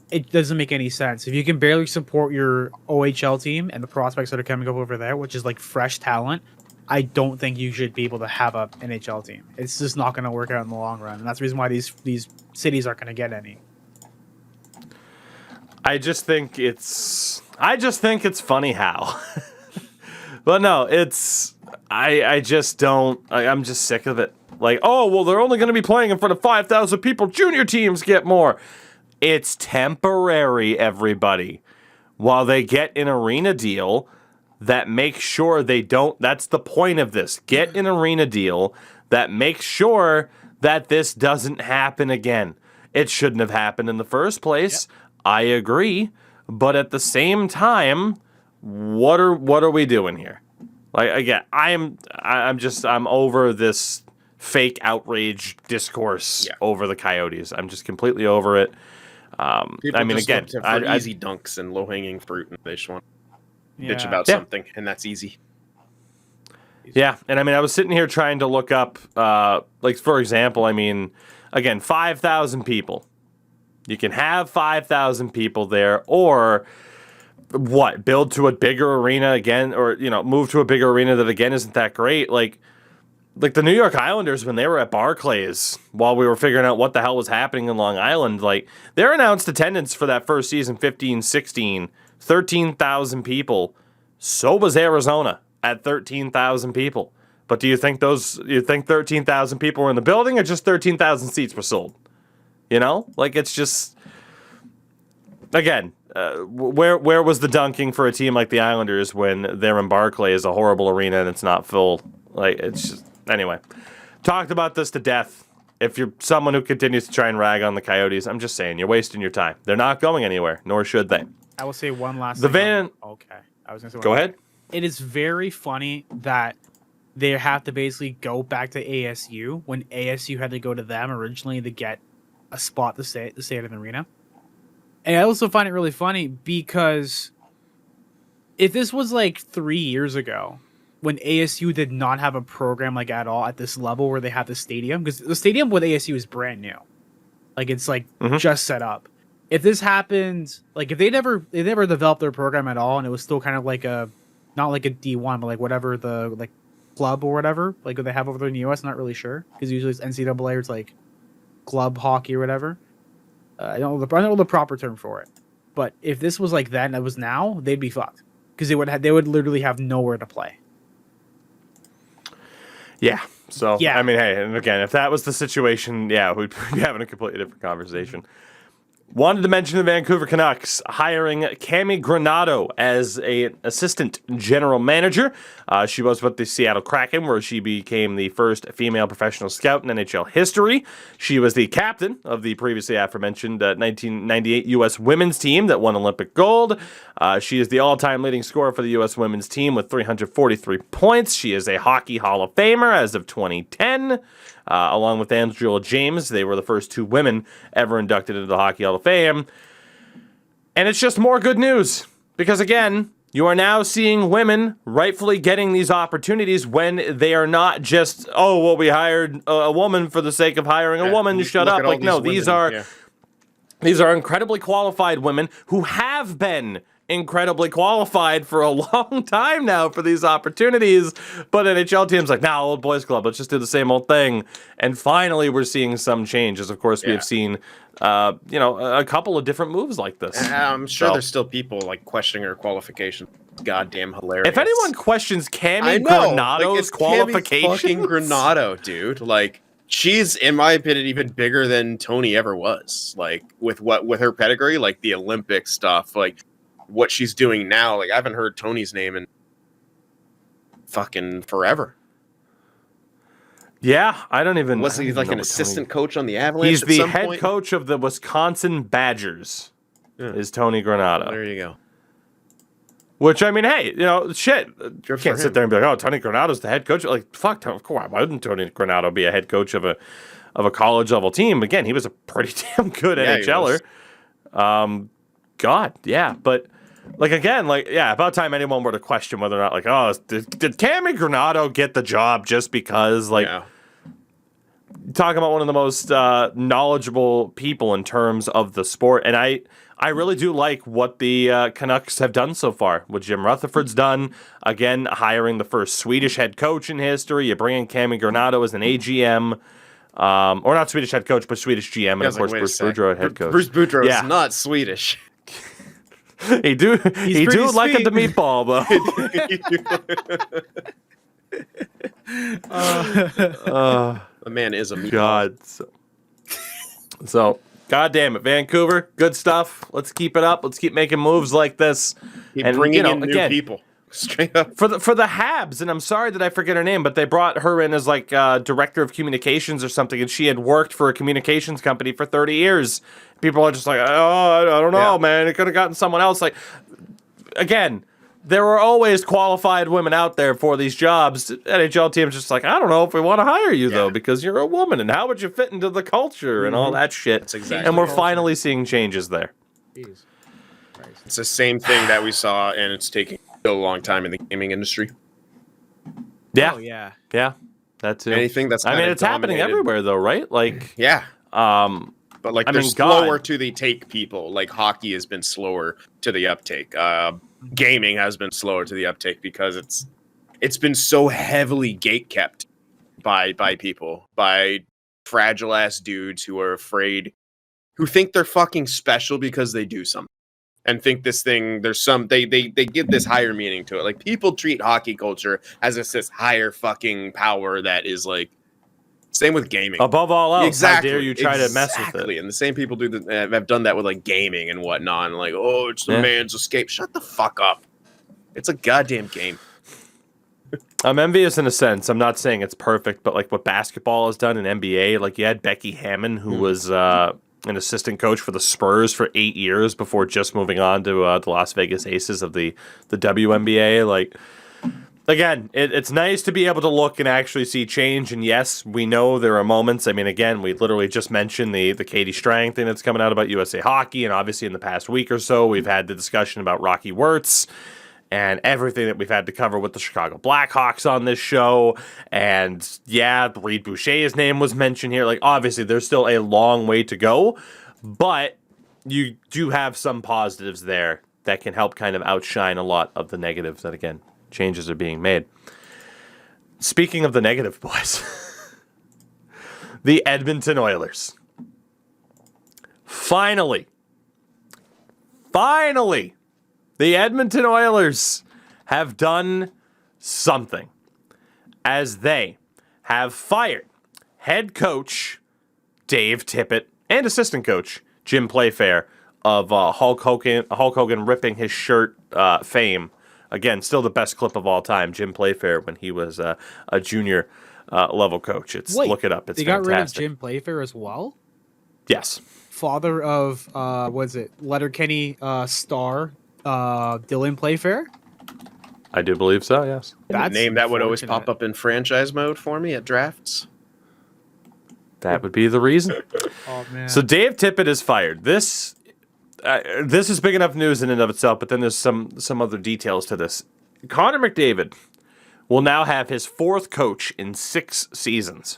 It doesn't make any sense if you can barely support your OHL team and the prospects that are coming up over there, which is fresh talent. I don't think you should be able to have a NHL team. It's just not going to work out in the long run, and that's the reason why these cities aren't going to get any. I just think it's funny how. But no, I just don't. I'm just sick of it. They're only going to be playing in front of 5,000 people. Junior teams get more. It's temporary, everybody. While they get an arena deal, that makes sure they don't. That's the point of this. Get an arena deal that makes sure that this doesn't happen again. It shouldn't have happened in the first place. Yep. I agree. But at the same time, what are we doing here? Like, again, I'm over this fake outrage discourse over the Coyotes. I'm just completely over it. People I mean, just again, look for easy dunks and low hanging fruit, and they just want to bitch about something, and that's easy. Yeah, and I mean, I was sitting here trying to look up, like, for example, I mean, again, 5,000 people. You can have 5,000 people there, or what? Build to a bigger arena again, or move to a bigger arena that again isn't that great. Like the New York Islanders, when they were at Barclays, while we were figuring out what the hell was happening in Long Island, like, their announced attendance for that first season, 15-16, 13,000 people. So was Arizona at 13,000 people. But do you think 13,000 people were in the building, or just 13,000 seats were sold? Like, it's just, again, where was the dunking for a team like the Islanders when they're in Barclays, a horrible arena, and it's not full? Like, it's just, anyway. Talked about this to death. If you're someone who continues to try and rag on the Coyotes, I'm just saying, you're wasting your time. They're not going anywhere, nor should they. I will say one last thing. Okay. I was going to say Go ahead. It is very funny that they have to basically go back to ASU when ASU had to go to them originally to get a spot to stay at an arena. And I also find it really funny because if this was like 3 years ago when ASU did not have a program like at all at this level where they have the stadium, because the stadium with ASU is brand new. Like, it's like just set up. If this happened, like, if they never developed their program at all and it was still kind of like not like a D1, but like whatever the like club or whatever, like what they have over there in the US, I'm not really sure. Because usually it's NCAA or it's like club hockey or whatever. I don't know the proper term for it. But if this was like that and it was now, they'd be fucked. Because they would literally have nowhere to play. Yeah. So, I mean, hey, and again, if that was the situation, we'd be having a completely different conversation. Wanted to mention the Vancouver Canucks hiring Cami Granado as an assistant general manager. She was with the Seattle Kraken, where she became the first female professional scout in NHL history. She was the captain of the previously aforementioned 1998 U.S. women's team that won Olympic gold. She is the all-time leading scorer for the U.S. women's team with 343 points. She is a Hockey Hall of Famer as of 2010. Along with Angela James, they were the first two women ever inducted into the Hockey Hall of Fame. And it's just more good news. Because again, you are now seeing women rightfully getting these opportunities when they are not just, we hired a woman for the sake of hiring a woman. Shut up. Like, no, these are incredibly qualified women who have been incredibly qualified for a long time now for these opportunities, but NHL teams like, old boys club, let's just do the same old thing. And finally, we're seeing some changes. Of course, we have seen, a couple of different moves like this. I'm sure there's still people like questioning her qualification. Goddamn hilarious. If anyone questions Cami Granado's qualifications, fucking Granado, dude, like, she's, in my opinion, even bigger than Tony ever was. Like, with her pedigree, like the Olympic stuff, like what she's doing now. Like, I haven't heard Tony's name in fucking forever. Yeah, I don't even. Was he like an assistant coach on the Avalanche? He's the head coach of the Wisconsin Badgers. Yeah. Is Tony Granado? There you go. Which, I mean, hey, shit. You can't sit there and be like, Tony Granado's the head coach. Like, fuck, of course, why wouldn't Tony Granado be a head coach of a college level team? Again, he was a pretty damn good NHLer. But. Like, again, about time anyone were to question whether or not, like, did Cami Granado get the job just because, like, talking about one of the most knowledgeable people in terms of the sport. And I really do like what the Canucks have done so far, what Jim Rutherford's done. Again, hiring the first Swedish head coach in history. You bring in Cami Granado as an AGM. Or not Swedish head coach, but Swedish GM. And, of course, Bruce Boudreau head coach. Bruce Boudreau is not Swedish. He do like it the meatball though. The man is a meatball. God. So God damn it, Vancouver, good stuff. Let's keep it up. Let's keep making moves like this. Keep bringing in new people. Straight up. For the Habs, and I'm sorry that I forget her name, but they brought her in as like director of communications or something, and she had worked for a communications company for 30 years. People are just like, oh, I don't know, man. It could have gotten someone else. Like, again, there were always qualified women out there for these jobs. NHL team's just like, I don't know if we want to hire you though, because you're a woman, and how would you fit into the culture and all that shit. That's exactly. And we're finally seeing changes there. Jeez. Christ. It's the same thing that we saw, and it's taking a long time in the gaming industry. Yeah, Oh, yeah. yeah, that's it. Anything that's I mean, kinda it's happening dominated- everywhere though, right? Like, Yeah, but like I they're mean, slower God. to the take people. Like hockey has been slower to the uptake. Gaming has been slower to the uptake because it's been so heavily gatekept by people, by fragile ass dudes who are afraid, who think they're fucking special because they do something, and think this thing they give this higher meaning to it. Like people treat hockey culture as this higher fucking power that is like. Same with gaming. above all else, Exactly. how dare you try to mess with it? And the same people do that have done that with like gaming and whatnot. And like, oh, it's the Yeah. man's escape. Shut the fuck up. It's a goddamn game. I'm envious in a sense. I'm not saying it's perfect, but like what basketball has done in NBA, like you had Becky Hammon, who was an assistant coach for the Spurs for 8 years before just moving on to the Las Vegas Aces of the WNBA. Like, again, it's nice to be able to look and actually see change. And yes, we know there are moments. I mean, again, we literally just mentioned the Katie Strang thing that's coming out about USA Hockey. And obviously in the past week or so, we've had the discussion about Rocky Wirtz and everything that we've had to cover with the Chicago Blackhawks on this show. And yeah, Reed Boucher's name was mentioned here. Like, obviously, there's still a long way to go. But you do have some positives there that can help kind of outshine a lot of the negatives that, again, changes are being made. Speaking of the negative, boys, the Edmonton Oilers. Finally, the Edmonton Oilers have done something, as they have fired head coach Dave Tippett and assistant coach Jim Playfair of Hulk Hogan ripping his shirt fame. Again, still the best clip of all time, Jim Playfair when he was a junior level coach. Look it up. It's they fantastic. got rid of Jim Playfair as well? Yes. Father of, Letterkenny star Dylan Playfair? I do believe so, yes. That's a name that would always unfortunate. pop up in franchise mode for me at drafts. That would be the reason. Oh, man. So Dave Tippett is fired. This is big enough news in and of itself, but then there's some other details to this. Connor McDavid will now have his fourth coach in 6 seasons.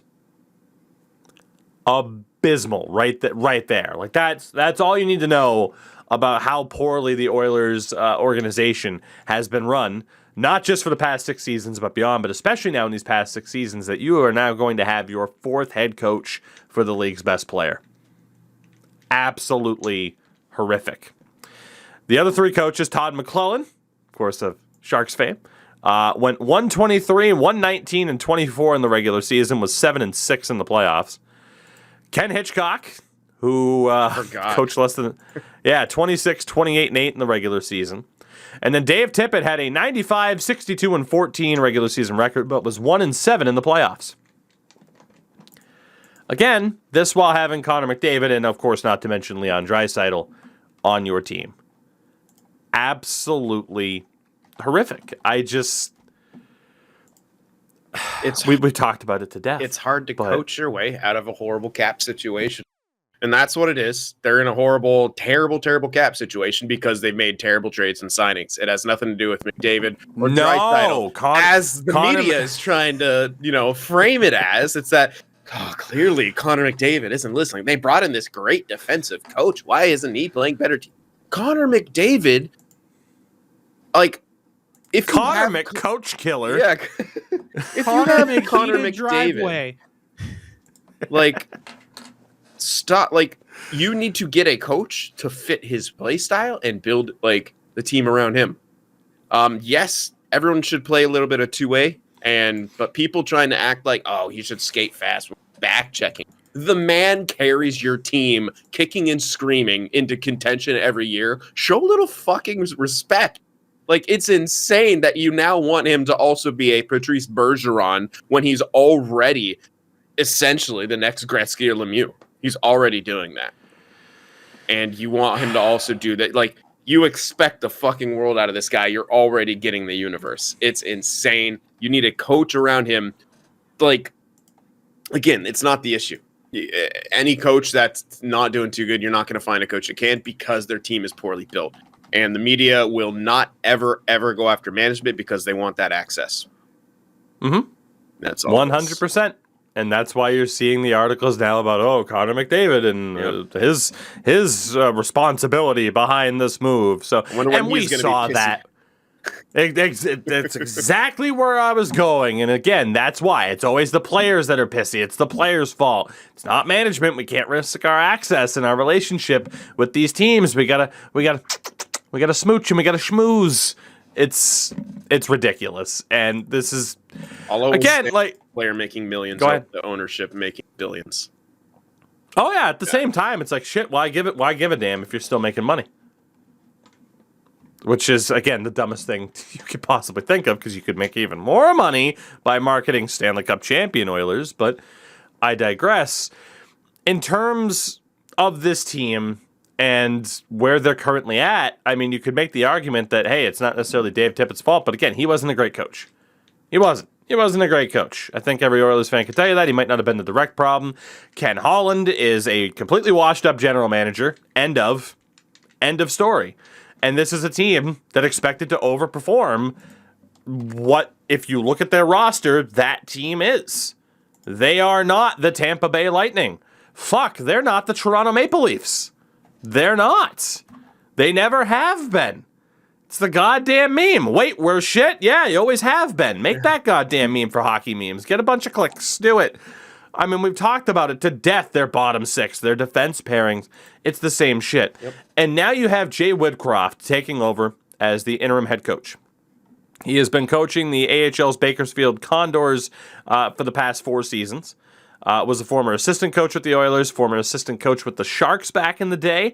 Abysmal, right there. Like that's all you need to know about how poorly the Oilers organization has been run, not just for the past 6 seasons, but beyond, but especially now in these past 6 seasons, that you are now going to have your 4th head coach for the league's best player. Absolutely horrific. The other 3 coaches, Todd McClellan, of course, of Sharks fame, went 123, 119, and 24 in the regular season, was 7-6 in the playoffs. Ken Hitchcock, who coached less than 26, 28, and 8 in the regular season. And then Dave Tippett had a 95, 62, and 14 regular season record, but was 1-7 in the playoffs. Again, this while having Connor McDavid and, of course, not to mention Leon Draisaitl on your team. Absolutely horrific. We talked about it to death. It's hard to coach your way out of a horrible cap situation. And that's what it is. They're in a horrible, terrible, terrible cap situation because they've made terrible trades and signings. It has nothing to do with McDavid or Draisaitl. As the media is trying to, frame it as, it's that, clearly Connor McDavid isn't listening. They brought in this great defensive coach. Why isn't he playing better? Connor McDavid, if McCoachKiller. Yeah. If Connor you have Connor McDavid McDavid, driveway. Stop. You need to get a coach to fit his play style and build the team around him. Yes, everyone should play a little bit of two-way, but people trying to act like, oh, he should skate fast, back checking. The man carries your team kicking and screaming into contention every year. Show a little fucking respect. Like, it's insane that you now want him to also be a Patrice Bergeron when he's already essentially the next Gretzky or Lemieux. He's already doing that. And you want him to also do that. Like, you expect the fucking world out of this guy. You're already getting the universe. It's insane. You need a coach around him. Like, again, it's not the issue. Any coach that's not doing too good, you're not going to find a coach that can, because their team is poorly built. And the media will not ever go after management because they want that access. Mm-hmm. That's all. 100%. And that's why you're seeing the articles now about, Connor McDavid and his responsibility behind this move. So, and we saw that. That's exactly where I was going. And again, that's why it's always the players that are pissy. It's the players' fault. It's not management. We can't risk our access and our relationship with these teams. We gotta smooch and we gotta schmooze. It's ridiculous. And this is again like player making millions, the ownership making billions. Oh yeah, at the same time, it's like shit. Why give a damn if you're still making money? Which is, again, the dumbest thing you could possibly think of, because you could make even more money by marketing Stanley Cup champion Oilers, but I digress. In terms of this team and where they're currently at, I mean, you could make the argument that, hey, it's not necessarily Dave Tippett's fault, but again, he wasn't a great coach. He wasn't a great coach. I think every Oilers fan can tell you that. He might not have been the direct problem. Ken Holland is a completely washed-up general manager. End of story. And this is a team that expected to overperform what, if you look at their roster, that team is. They are not the Tampa Bay Lightning. Fuck, they're not the Toronto Maple Leafs. They're not. They never have been. It's the goddamn meme. Wait, we're shit? Yeah, you always have been. Make that goddamn meme for hockey memes. Get a bunch of clicks. Do it. I mean, we've talked about it to death, their bottom six, their defense pairings. It's the same shit. Yep. And now you have Jay Woodcroft taking over as the interim head coach. He has been coaching the AHL's Bakersfield Condors for the past 4 seasons. Was a former assistant coach with the Oilers, former assistant coach with the Sharks back in the day.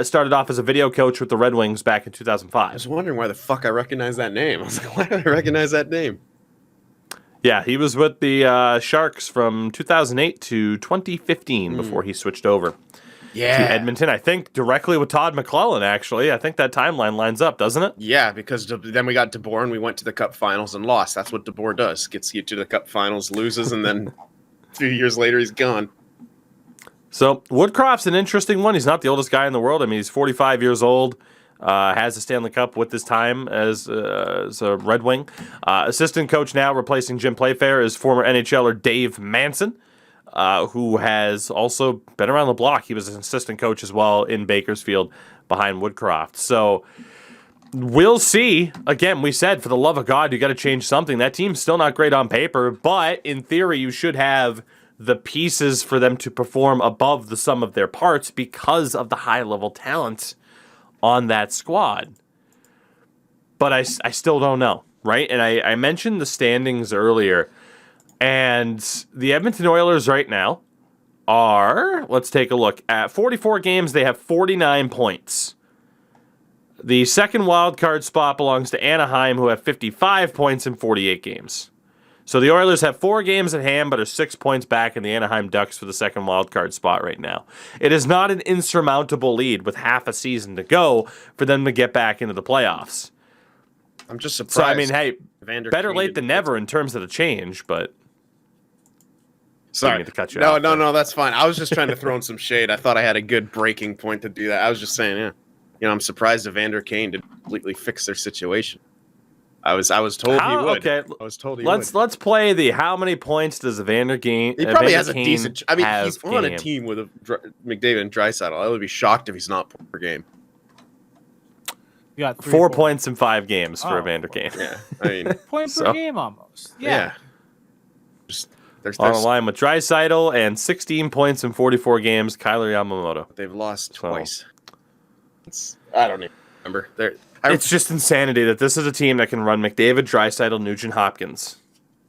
Started off as a video coach with the Red Wings back in 2005. I was wondering why the fuck I recognize that name. I was like, why do I recognize that name? Yeah, he was with the Sharks from 2008 to 2015 before he switched over to Edmonton. I think directly with Todd McClellan, actually. I think that timeline lines up, doesn't it? Yeah, because then we got DeBoer and we went to the Cup Finals and lost. That's what DeBoer does. Gets you to the Cup Finals, loses, and then 2 years later he's gone. So Woodcroft's an interesting one. He's not the oldest guy in the world. I mean, he's 45 years old. Has a Stanley Cup with his time as a Red Wing. Assistant coach now, replacing Jim Playfair, is former NHLer Dave Manson, who has also been around the block. He was an assistant coach as well in Bakersfield behind Woodcroft. So we'll see. Again, we said, for the love of God, you got to change something. That team's still not great on paper, but in theory, you should have the pieces for them to perform above the sum of their parts because of the high-level talent on that squad. But I still don't know, right? And I mentioned the standings earlier, and the Edmonton Oilers right now are, let's take a look, at 44 games, they have 49 points. The second wild card spot belongs to Anaheim, who have 55 points in 48 games. So the Oilers have 4 games at hand, but are 6 points back in the Anaheim Ducks for the second wildcard spot right now. It is not an insurmountable lead with half a season to go for them to get back into the playoffs. I'm just surprised. So, I mean, hey, better late than never in terms of the change, but... Sorry. To cut you no, that's fine. I was just trying to throw in some shade. I thought I had a good breaking point to do that. I was just saying, I'm surprised Evander Kane didn't completely fix their situation. I was told he would. Okay, I was told he would. Let's play the how many points does Evander Kane? He probably has a decent. I mean, he's on a team with McDavid and Draisaitl. I would be shocked if he's not per game. You got 4 points in 5 games for Evander Kane. Yeah, I mean, point per game almost. Yeah. There's on a line with Draisaitl and 16 points in 44 games. Kyler Yamamoto. They've lost twice. I don't even remember. It's just insanity that this is a team that can run McDavid, Draisaitl, Nugent Hopkins.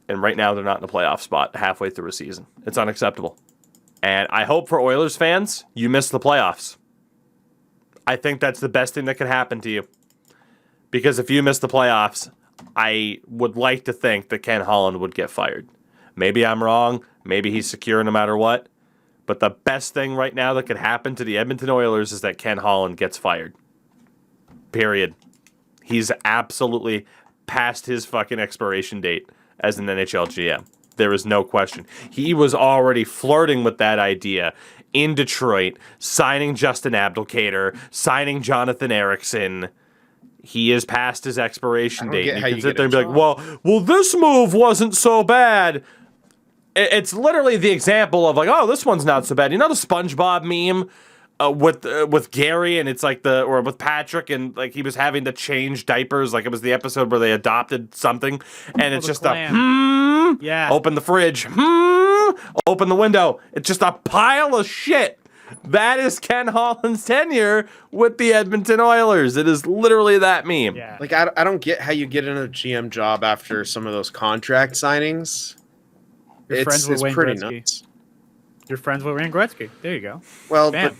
And right now they're not in the playoff spot halfway through a season. It's unacceptable. And I hope for Oilers fans, you miss the playoffs. I think that's the best thing that can happen to you. Because if you miss the playoffs, I would like to think that Ken Holland would get fired. Maybe I'm wrong. Maybe he's secure no matter what. But the best thing right now that could happen to the Edmonton Oilers is that Ken Holland gets fired. Period. He's absolutely past his fucking expiration date as an NHL GM. There is no question. He was already flirting with that idea in Detroit, signing Justin Abdelkader, signing Jonathan Ericsson. He is past his expiration date. And you can sit there and be like, well, this move wasn't so bad. It's literally the example of like, oh, this one's not so bad. You know the SpongeBob meme with Gary and it's like or with Patrick and like he was having to change diapers, like it was the episode where they adopted something, and it's just clam. Open the fridge, open the window. It's just a pile of shit. That is Ken Holland's tenure with the Edmonton Oilers. It is literally that meme. Yeah. Like I don't get how you get another GM job after some of those contract signings. You're friends with Wayne pretty Gretzky. nuts. You're friends with Wayne Gretzky. There you go. Well, Bam.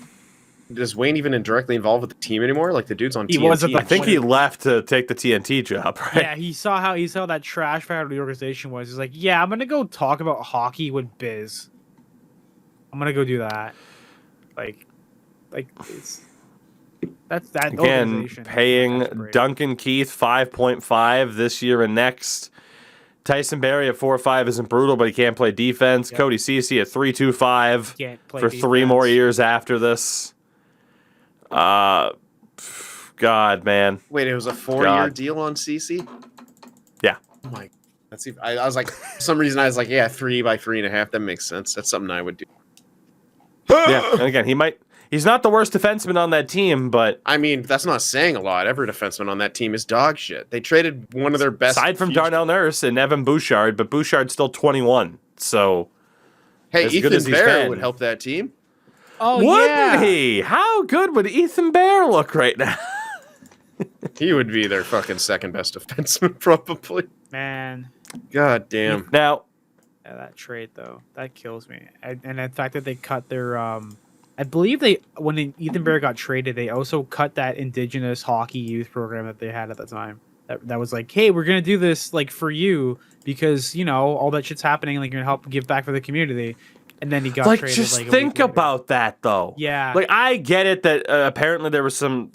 but is Wayne even indirectly involved with the team anymore? Like the dude's on He TNT. was at the I think he left to take the TNT job, right? Yeah, he saw that trash fire the organization was. He's like, yeah, I'm gonna go talk about hockey with Biz. I'm gonna go do that. Like it's that's that Again, organization. paying That's great. Duncan Keith 5.5 this year and next. Tyson Barrie at 4.5 isn't brutal, but he can't play defense. Yep. Cody Ceci at 3.25 Can't play for 3 defense. more years after this. God, man. Wait, it was a 4-year God. deal on CC? Yeah. Oh my, that's even, I was like, for some reason I was like, yeah, 3 by 3.5. That makes sense. That's something I would do. Yeah, and again, he's not the worst defenseman on that team, but I mean, that's not saying a lot. Every defenseman on that team is dog shit. They traded one of their best. aside from Darnell Nurse and Evan Bouchard, but Bouchard's still 21, so Hey, as good Ethan as he's Bear been. would help that team. Oh wouldn't yeah. he? How good would Ethan Bear look right now? He would be their fucking second best defenseman, probably. Man, God damn. Now, yeah, that trade though, that kills me. And the fact that they cut their I believe when Ethan Bear got traded, they also cut that Indigenous hockey youth program that they had at the time. That was like, hey, we're gonna do this like for you because you know all that shit's happening. Like you're gonna help give back for the community. And then he got like, traded. just like, a think week later. about that, though. Yeah. Like, I get it that apparently there was some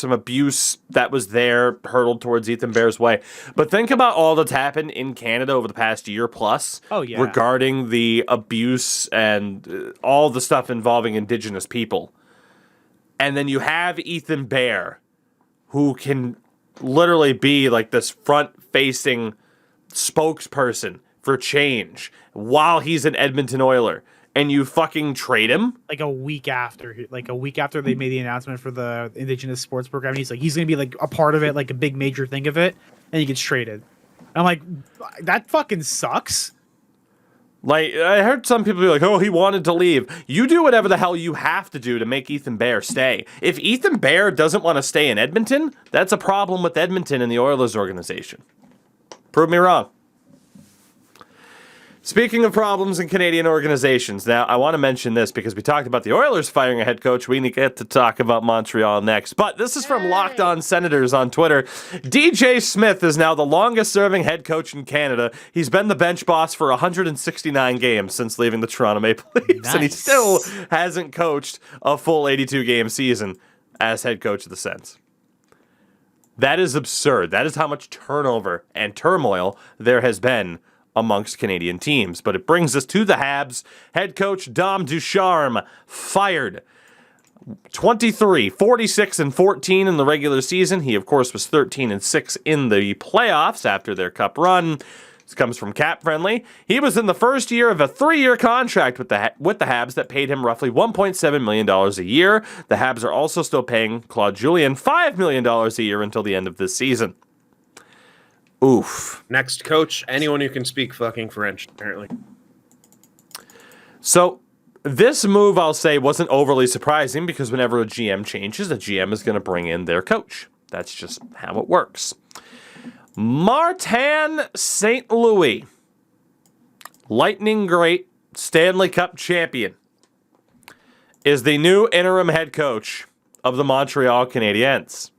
abuse that was there hurtled towards Ethan Bear's way. But think about all that's happened in Canada over the past year plus Oh, yeah. regarding the abuse and all the stuff involving Indigenous people. And then you have Ethan Bear, who can literally be like this front-facing spokesperson for change while he's an Edmonton Oiler, and you fucking trade him? like a week after they made the announcement for the Indigenous sports program. He's gonna be like a part of it, like a big major thing of it, and he gets traded. And I'm like, that fucking sucks. Like, I heard some people be like, oh, he wanted to leave. You do whatever the hell you have to do to make Ethan Bear stay. If Ethan Bear doesn't want to stay in Edmonton, that's a problem with Edmonton and the Oilers organization. Prove me wrong. Speaking of problems in Canadian organizations, now I want to mention this because we talked about the Oilers firing a head coach. We get to talk about Montreal next. But this is from Locked On Senators on Twitter. DJ Smith is now the longest-serving head coach in Canada. He's been the bench boss for 169 games since leaving the Toronto Maple Leafs, and he Nice. still hasn't coached a full 82-game season as head coach of the Sens. That is absurd. That is how much turnover and turmoil there has been amongst Canadian teams. But it brings us to the Habs. Head coach Dom Ducharme fired. 23, 46, and 14 in the regular season. He, of course, was 13 and 6 in the playoffs after their cup run. This comes from Cap Friendly. He was in the first year of a 3-year contract with the Habs that paid him roughly $1.7 million a year. The Habs are also still paying Claude Julien $5 million a year until the end of this season. Oof. Next coach, anyone who can speak fucking French, apparently. So this move, I'll say, wasn't overly surprising because whenever a GM changes, a GM is going to bring in their coach. That's just how it works. Marchand St. Louis, Lightning great, Stanley Cup champion, is the new interim head coach of the Montreal Canadiens.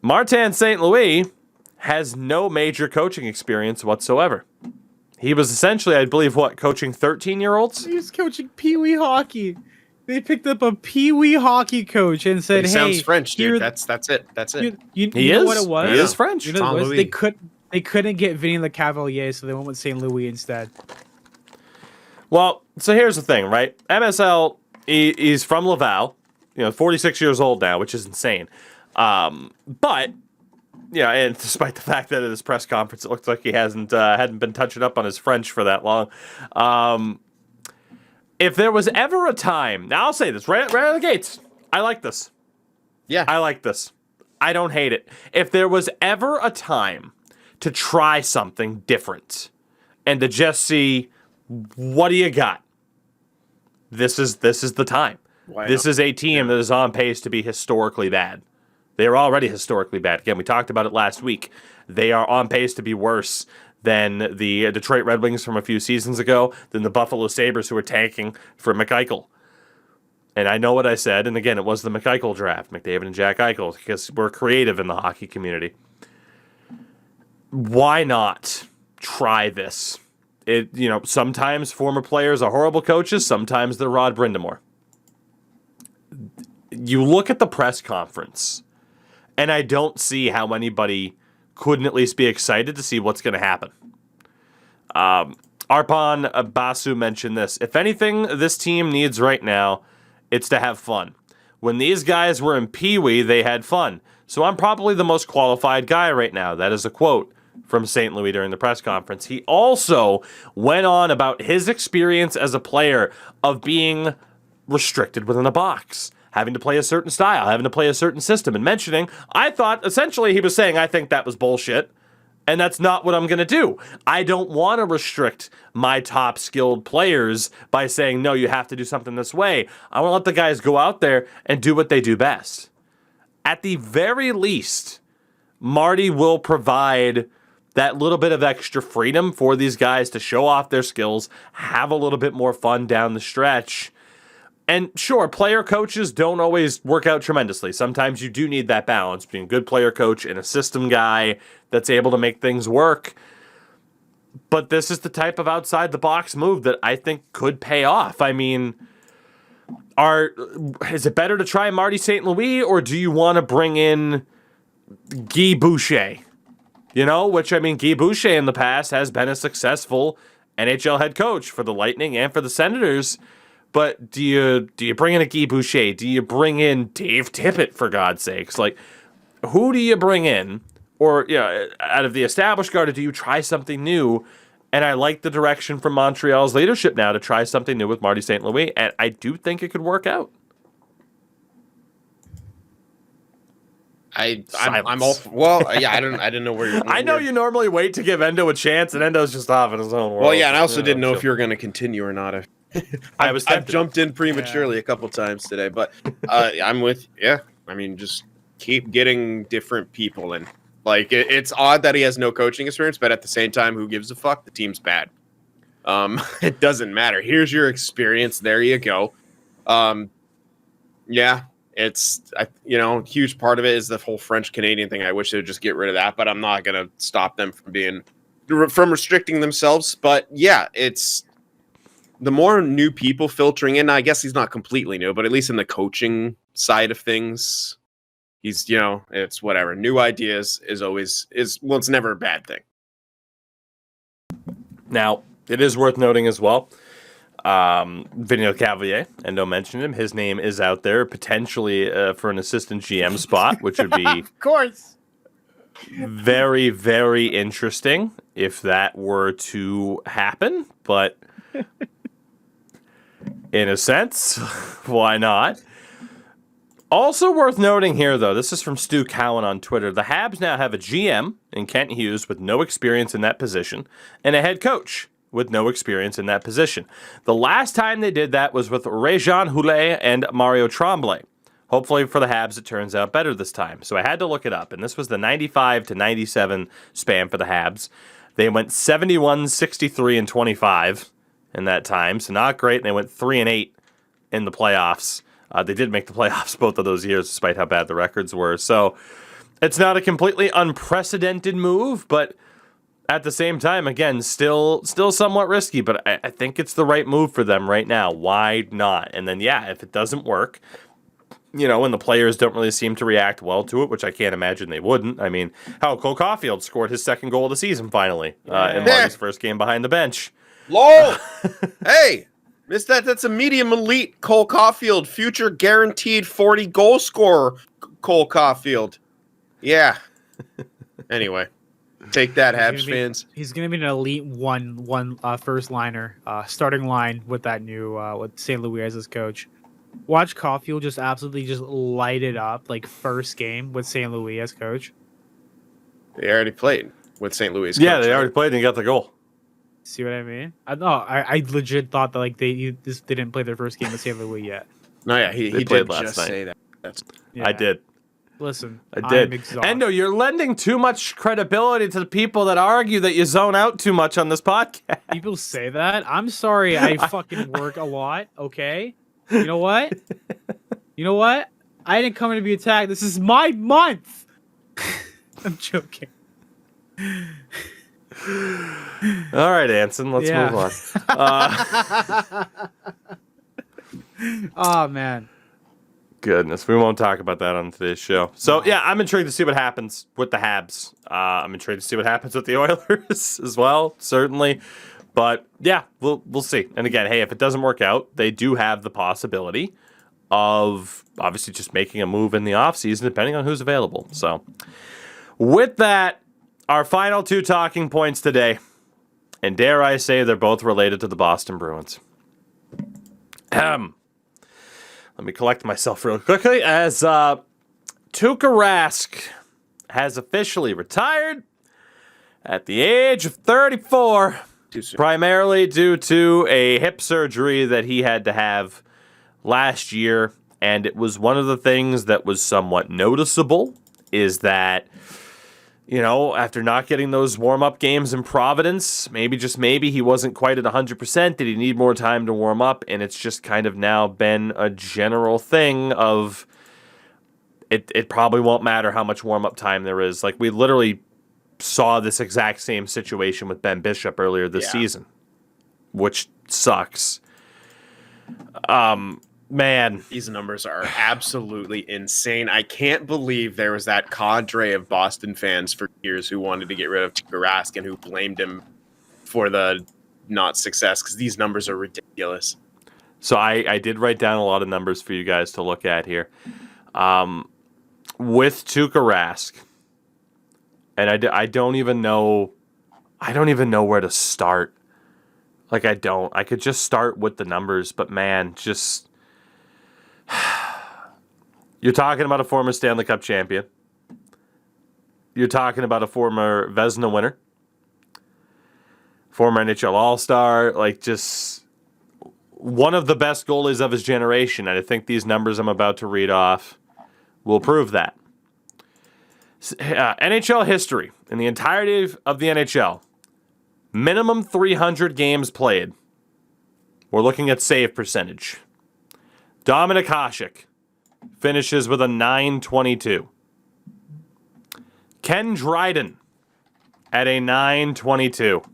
Marchand St. Louis has no major coaching experience whatsoever. He was essentially, I believe, coaching 13-year-olds? He was coaching Pee-wee hockey. They picked up a Pee-wee hockey coach and said, He "Hey, sounds French, dude. here- That's it. That's it. You He know is. what it was? He is French. You know what it was? Saint-Louis. They couldn't get Vinny LeCavalier, so they went with St. Louis instead. Well, so here's the thing, right? MSL, he's from Laval, 46 years old now, which is insane. But, and despite the fact that at his press conference, it looks like he hadn't been touching up on his French for that long. If there was ever a time, now I'll say this right out of the gates, I like this. Yeah. I like this. I don't hate it. If there was ever a time to try something different and to just see, what do you got? This is the time. This is a team that is on pace to be historically bad. They are already historically bad. Again, we talked about it last week. They are on pace to be worse than the Detroit Red Wings from a few seasons ago, than the Buffalo Sabres who were tanking for McEichel. And I know what I said, and again, it was the McEichel draft, McDavid and Jack Eichel, because we're creative in the hockey community. Why not try this? Sometimes former players are horrible coaches, sometimes they're Rod Brindamore. You look at the press conference, and I don't see how anybody couldn't at least be excited to see what's going to happen. Arpon Basu mentioned this. If anything this team needs right now, it's to have fun. When these guys were in Pee Wee, they had fun. So I'm probably the most qualified guy right now. That is a quote from St. Louis during the press conference. He also went on about his experience as a player of being restricted within a box, having to play a certain style, having to play a certain system, and mentioning, I thought, essentially he was saying, I think that was bullshit, and that's not what I'm going to do. I don't want to restrict my top skilled players by saying, no, you have to do something this way. I want to let the guys go out there and do what they do best. At the very least, Marty will provide that little bit of extra freedom for these guys to show off their skills, have a little bit more fun down the stretch. And sure, player coaches don't always work out tremendously. Sometimes you do need that balance between a good player coach and a system guy that's able to make things work. But this is the type of outside the box move that I think could pay off. I mean, is it better to try Marty St. Louis, or do you want to bring in Guy Boucher? Guy Boucher in the past has been a successful NHL head coach for the Lightning and for the Senators. But do you bring in a Guy Boucher? Do you bring in Dave Tippett, for God's sakes? Like, who do you bring in? Or, out of the established guard, do you try something new? And I like the direction from Montreal's leadership now to try something new with Marty St. Louis, and I do think it could work out. I'm all. Well, yeah, I didn't know where you're. I know you normally wait to give Endo a chance, and Endo's just off in his own world. Well, yeah, and I also didn't know if you were going to continue or not. I've jumped in prematurely a couple times today, but I'm with. Yeah, I mean, just keep getting different people in. Like, it's odd that he has no coaching experience, but at the same time, who gives a fuck? The team's bad. It doesn't matter. Here's your experience. There you go. Yeah. It's, huge part of it is the whole French Canadian thing. I wish they would just get rid of that, but I'm not going to stop them from restricting themselves. But yeah, it's the more new people filtering in. I guess he's not completely new, but at least in the coaching side of things, he's, it's whatever. New ideas it's never a bad thing. Now, it is worth noting as well. Vinny LeCavalier, Endo mentioned him. His name is out there potentially for an assistant GM spot, which would be Of course. very, very interesting if that were to happen. But in a sense, why not? Also worth noting here, though, this is from Stu Cowan on Twitter. The Habs now have a GM in Kent Hughes with no experience in that position and a head coach with no experience in that position. The last time they did that was with Réjean Houlet and Mario Tremblay. Hopefully for the Habs, it turns out better this time. So I had to look it up, and this was the 95 to 97 span for the Habs. They went 71, 63, and 25 in that time, so not great. And they went 3-8 in the playoffs. They did make the playoffs both of those years, despite how bad the records were. So It's not a completely unprecedented move, but at the same time, again, still somewhat risky, but I think it's the right move for them right now. Why not? And then, yeah, if it doesn't work, and the players don't really seem to react well to it, which I can't imagine they wouldn't. I mean, Cole Caulfield scored his second goal of the season finally in Marty's first game behind the bench. LOL! Hey! Missed that. That's a medium elite Cole Caulfield, future guaranteed 40 goal scorer Cole Caulfield. Yeah. Anyway, take that, Habs fans. He's going to be an elite one first liner, starting line with that new with St. Louis as his coach. Watch Caulfield just absolutely just light it up like first game with St. Louis as coach. They already played with St. Louis. Yeah, they already played and he got the goal. See what I mean? I legit thought that like they didn't play their first game with St. Louis yet. No, yeah, he played did last just night. say that. Yeah. I did. Listen, I did. I'm exhausted. Endo, you're lending too much credibility to the people that argue that you zone out too much on this podcast. People say that. I'm sorry. I fucking work a lot. Okay. You know what? I didn't come in to be attacked. This is my month. I'm joking. All right, Anson, let's move on. Oh, man. Goodness, we won't talk about that on today's show. So, yeah, I'm intrigued to see what happens with the Habs. I'm intrigued to see what happens with the Oilers as well, certainly. But, yeah, we'll see. And again, hey, if it doesn't work out, they do have the possibility of obviously just making a move in the offseason, depending on who's available. So, with that, our final two talking points today, and dare I say they're both related to the Boston Bruins. Let me collect myself real quickly as Tuukka Rask has officially retired at the age of 34, primarily due to a hip surgery that he had to have last year. And it was one of the things that was somewhat noticeable is that, after not getting those warm-up games in Providence, maybe he wasn't quite at 100%. Did he need more time to warm up? And it's just kind of now been a general thing of it probably won't matter how much warm-up time there is. Like, we literally saw this exact same situation with Ben Bishop earlier this season, which sucks. Man, these numbers are absolutely insane. I can't believe there was that cadre of Boston fans for years who wanted to get rid of Tuukka Rask and who blamed him for the not success, because these numbers are ridiculous. So I did write down a lot of numbers for you guys to look at here. With Tuukka Rask, and I don't even know where to start. Like, I could just start with the numbers, but man, just... You're talking about a former Stanley Cup champion. You're talking about a former Vezina winner. Former NHL All-Star. Like, just one of the best goalies of his generation. And I think these numbers I'm about to read off will prove that. NHL history. In the entirety of the NHL. Minimum 300 games played. We're looking at save percentage. Dominik Hasek finishes with a .922. Ken Dryden at a .922.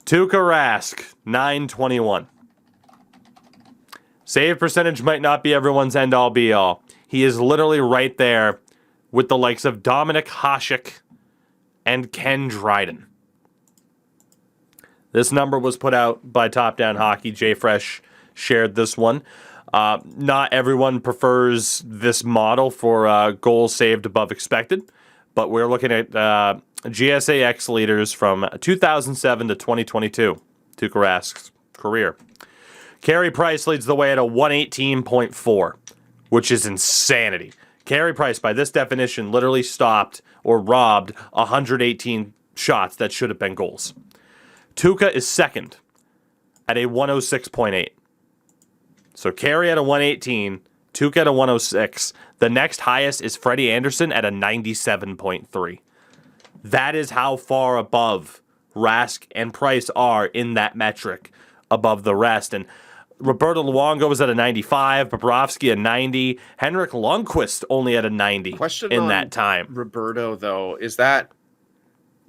Tuukka Rask, .921. Save percentage might not be everyone's end-all be-all. He is literally right there with the likes of Dominik Hasek and Ken Dryden. This number was put out by Top Down Hockey. Jay Fresh shared this one. Not everyone prefers this model for goals saved above expected, but we're looking at GSAX leaders from 2007 to 2022, Tuukka Rask's career. Carey Price leads the way at a 118.4, which is insanity. Carey Price, by this definition, literally stopped or robbed 118 shots that should have been goals. Tuukka is second at a 106.8. So Carey at a 118, Tuukka at a 106. The next highest is Freddie Anderson at a 97.3. That is how far above Rask and Price are in that metric above the rest. And Roberto Luongo was at a 95, Bobrovsky a 90, Henrik Lundqvist only at a 90 Question in on that time. Roberto, though, is that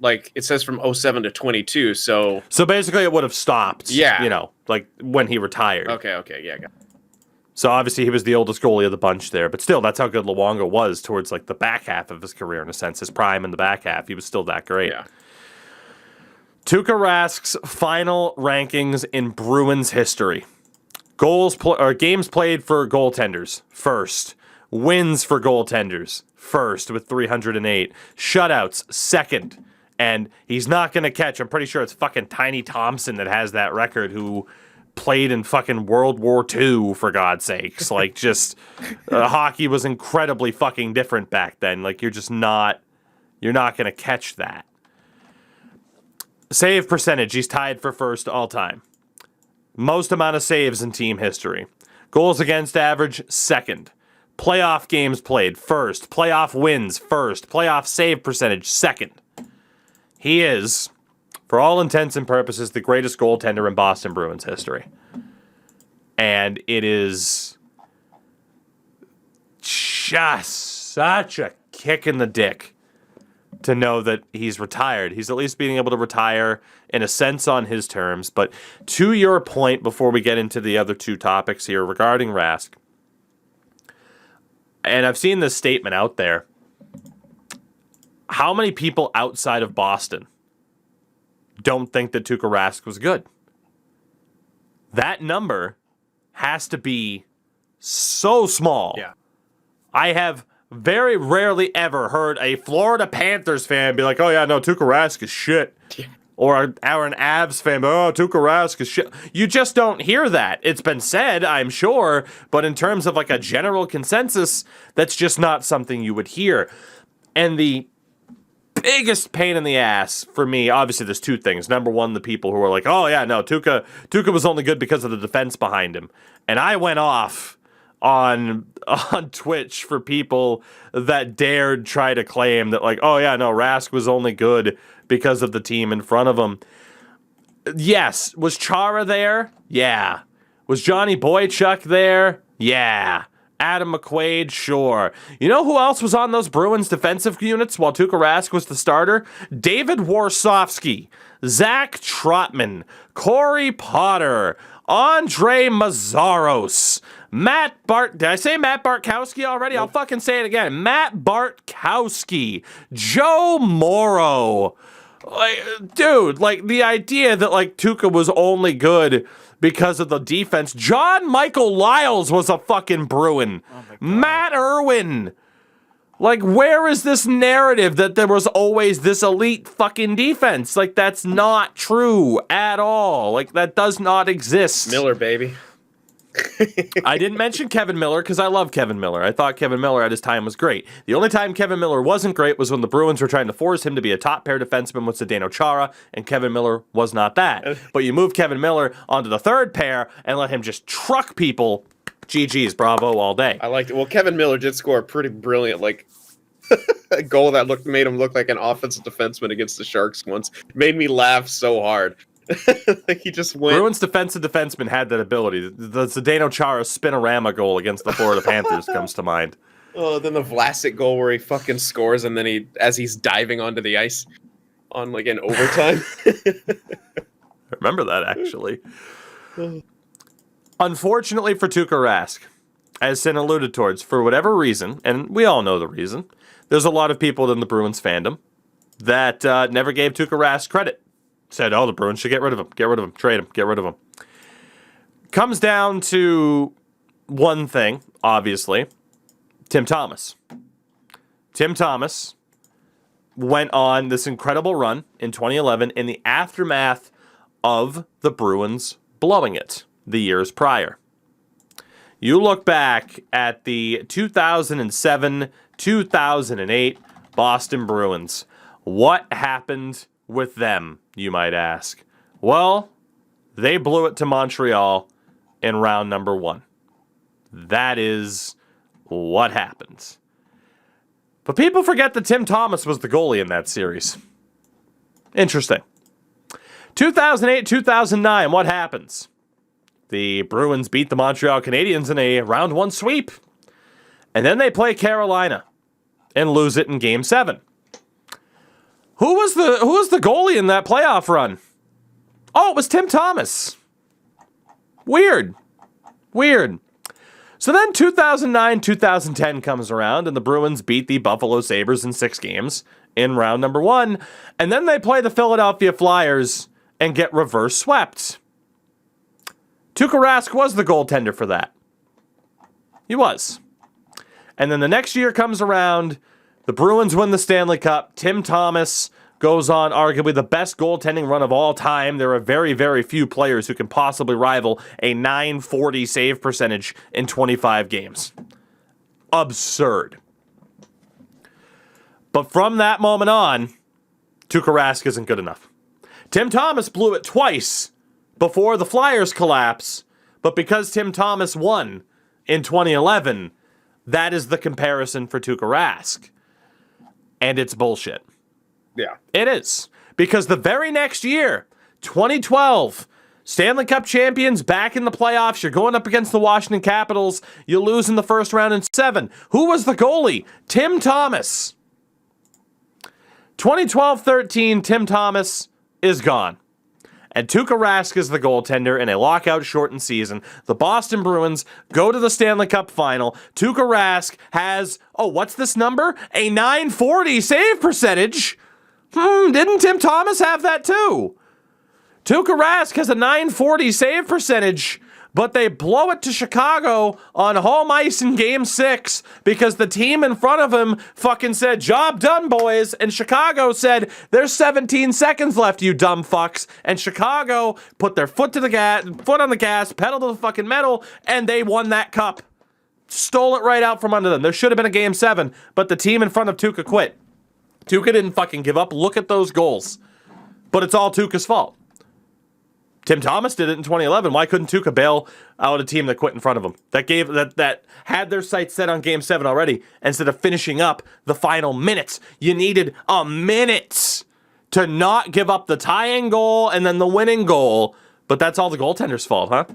like it says from 07 to 22? So basically it would have stopped. Yeah. You know, like when he retired. Okay, yeah. So obviously he was the oldest goalie of the bunch there, but still that's how good Luongo was towards like the back half of his career in a sense. His prime in the back half, he was still that great. Yeah. Tuukka Rask's final rankings in Bruins history. Games played for goaltenders, first. Wins for goaltenders, first with 308. Shutouts, second. And he's not going to catch, I'm pretty sure it's fucking Tiny Thompson that has that record, who played in fucking World War II, for God's sakes. Like, just, hockey was incredibly fucking different back then. Like, you're not going to catch that. Save percentage, he's tied for first all time. Most amount of saves in team history. Goals against average, second. Playoff games played, first. Playoff wins, first. Playoff save percentage, second. He is, for all intents and purposes, the greatest goaltender in Boston Bruins history. And it is just such a kick in the dick to know that he's retired. He's at least being able to retire in a sense on his terms. But to your point, before we get into the other two topics here regarding Rask, and I've seen this statement out there, how many people outside of Boston don't think that Tuukka Rask was good? That number has to be so small. Yeah. I have very rarely ever heard a Florida Panthers fan be like, oh yeah, no, Tuukka Rask is shit. Yeah. Or an Avs fan, oh, Tuukka Rask is shit. You just don't hear that. It's been said, I'm sure, but in terms of like a general consensus, that's just not something you would hear. And the biggest pain in the ass for me, obviously there's two things. Number one, the people who are like, oh yeah, no, Tuukka was only good because of the defense behind him. And I went off on Twitch for people that dared try to claim that, like, oh yeah, no, Rask was only good because of the team in front of him. Yes. Was Chara there? Yeah. Was Johnny Boychuk there? Yeah. Adam McQuaid? Sure. You know who else was on those Bruins defensive units while Tuukka Rask was the starter? David Warsofsky, Zach Trotman, Corey Potter, Andre Mazzaros, did I say Matt Bartkowski already? I'll fucking say it again. Matt Bartkowski, Joe Morrow. Like, dude, like, the idea that, like, Tuukka was only good because of the defense. John Michael Lyles was a fucking Bruin. Matt Irwin. Like, where is this narrative that there was always this elite fucking defense? Like, that's not true at all. Like, that does not exist. Miller, baby. I didn't mention Kevin Miller because I love Kevin Miller. I thought Kevin Miller at his time was great. The only time Kevin Miller wasn't great was when the Bruins were trying to force him to be a top pair defenseman with Zdeno Chara, and Kevin Miller was not that. But you move Kevin Miller onto the third pair and let him just truck people. GG's, bravo all day. I liked it. Well, Kevin Miller did score a pretty brilliant, like, a goal that made him look like an offensive defenseman against the Sharks once. It made me laugh so hard. Like, he just went. Bruins defensive defenseman had that ability. The Zdeno Chara spinorama goal against the Florida Panthers comes to mind. Oh, then the Vlasic goal where he fucking scores, and then as he's diving onto the ice on, like, in overtime. I remember that, actually. Unfortunately for Tuukka Rask, as Sin alluded towards, for whatever reason, and we all know the reason, there's a lot of people in the Bruins fandom that never gave Tuukka Rask credit. Said, oh, the Bruins should get rid of him, trade him, get rid of him. Comes down to one thing, obviously, Tim Thomas. Tim Thomas went on this incredible run in 2011 in the aftermath of the Bruins blowing it the years prior. You look back at the 2007-2008 Boston Bruins. What happened with them, you might ask? Well, they blew it to Montreal in round number 1. That is what happened. But people forget that Tim Thomas was the goalie in that series. Interesting. 2008-2009, what happens? The Bruins beat the Montreal Canadiens in a round 1 sweep. And then they play Carolina and lose it in Game 7. Who was the goalie in that playoff run? Oh, it was Tim Thomas. Weird. So then 2009-2010 comes around, and the Bruins beat the Buffalo Sabres in 6 games in round number 1. And then they play the Philadelphia Flyers and get reverse swept. Tuukka Rask was the goaltender for that. He was. And then the next year comes around, the Bruins win the Stanley Cup. Tim Thomas goes on arguably the best goaltending run of all time. There are very, very few players who can possibly rival a .940 save percentage in 25 games. Absurd. But from that moment on, Tuukka Rask isn't good enough. Tim Thomas blew it twice before the Flyers collapse, but because Tim Thomas won in 2011, that is the comparison for Tuukka Rask. And it's bullshit. Yeah. It is. Because the very next year, 2012, Stanley Cup champions back in the playoffs. You're going up against the Washington Capitals. You lose in the first round in 7. Who was the goalie? Tim Thomas. 2012-13, Tim Thomas is gone. And Tuukka Rask is the goaltender in a lockout-shortened season. The Boston Bruins go to the Stanley Cup final. Tuukka Rask has, what's this number? A .940 save percentage. Didn't Tim Thomas have that too? Tuukka Rask has a .940 save percentage, but they blow it to Chicago on home ice in Game 6 because the team in front of him fucking said, "Job done, boys." And Chicago said, "There's 17 seconds left, you dumb fucks." And Chicago put their foot on the gas, pedal to the fucking metal, and they won that cup. Stole it right out from under them. There should have been a Game 7, but the team in front of Tuukka quit. Tuukka didn't fucking give up. Look at those goals. But it's all Tuukka's fault. Tim Thomas did it in 2011. Why couldn't Tuukka bail out a team that quit in front of him? That had their sights set on Game 7 already. Instead of finishing up the final minutes, you needed a minute to not give up the tying goal and then the winning goal. But that's all the goaltender's fault, huh?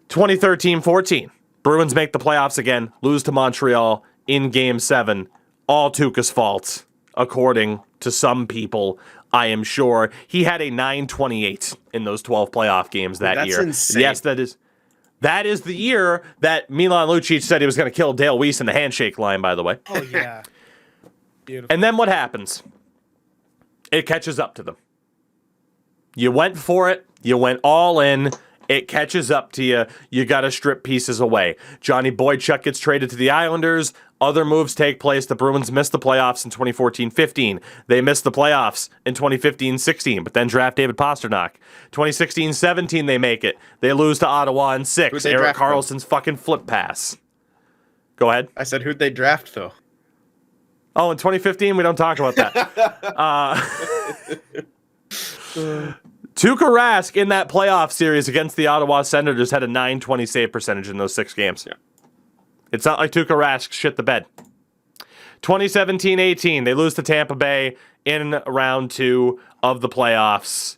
2013-14. Bruins make the playoffs again, lose to Montreal in Game 7. All Tuukka's fault, according to some people. I am sure he had a .928 in those 12 playoff games that year. That's insane. Yes, that is the year that Milan Lucic said he was going to kill Dale Weiss in the handshake line, by the way. Oh, yeah. Beautiful. And then what happens? It catches up to them. You went for it. You went all in. It catches up to you. You got to strip pieces away. Johnny Boychuk gets traded to the Islanders. Other moves take place. The Bruins missed the playoffs in 2014-15. They missed the playoffs in 2015-16, but then draft David Pastrnak. 2016-17, they make it. They lose to Ottawa in 6. Erik Karlsson's fucking flip pass. Go ahead. I said, who'd they draft, though? Oh, in 2015, we don't talk about that. Tuukka Rask in that playoff series against the Ottawa Senators had a .920 save percentage in those 6 games. Yeah. It's not like Tuukka Rask shit the bed. 2017-18, they lose to Tampa Bay in round 2 of the playoffs.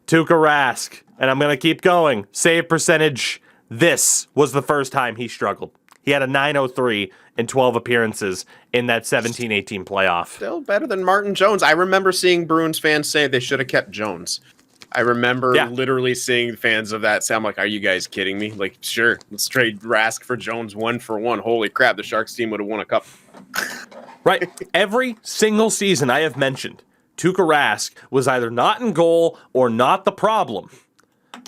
Tuukka Rask, and I'm going to keep going, save percentage, this was the first time he struggled. He had a .903 in 12 appearances in that 17-18 playoff. Still better than Martin Jones. I remember seeing Bruins fans say they should have kept Jones. I remember literally seeing fans of that say, I'm like, are you guys kidding me? Like, sure, let's trade Rask for Jones 1-for-1. Holy crap, the Sharks team would have won a cup. Right. Every single season I have mentioned, Tuukka Rask was either not in goal or not the problem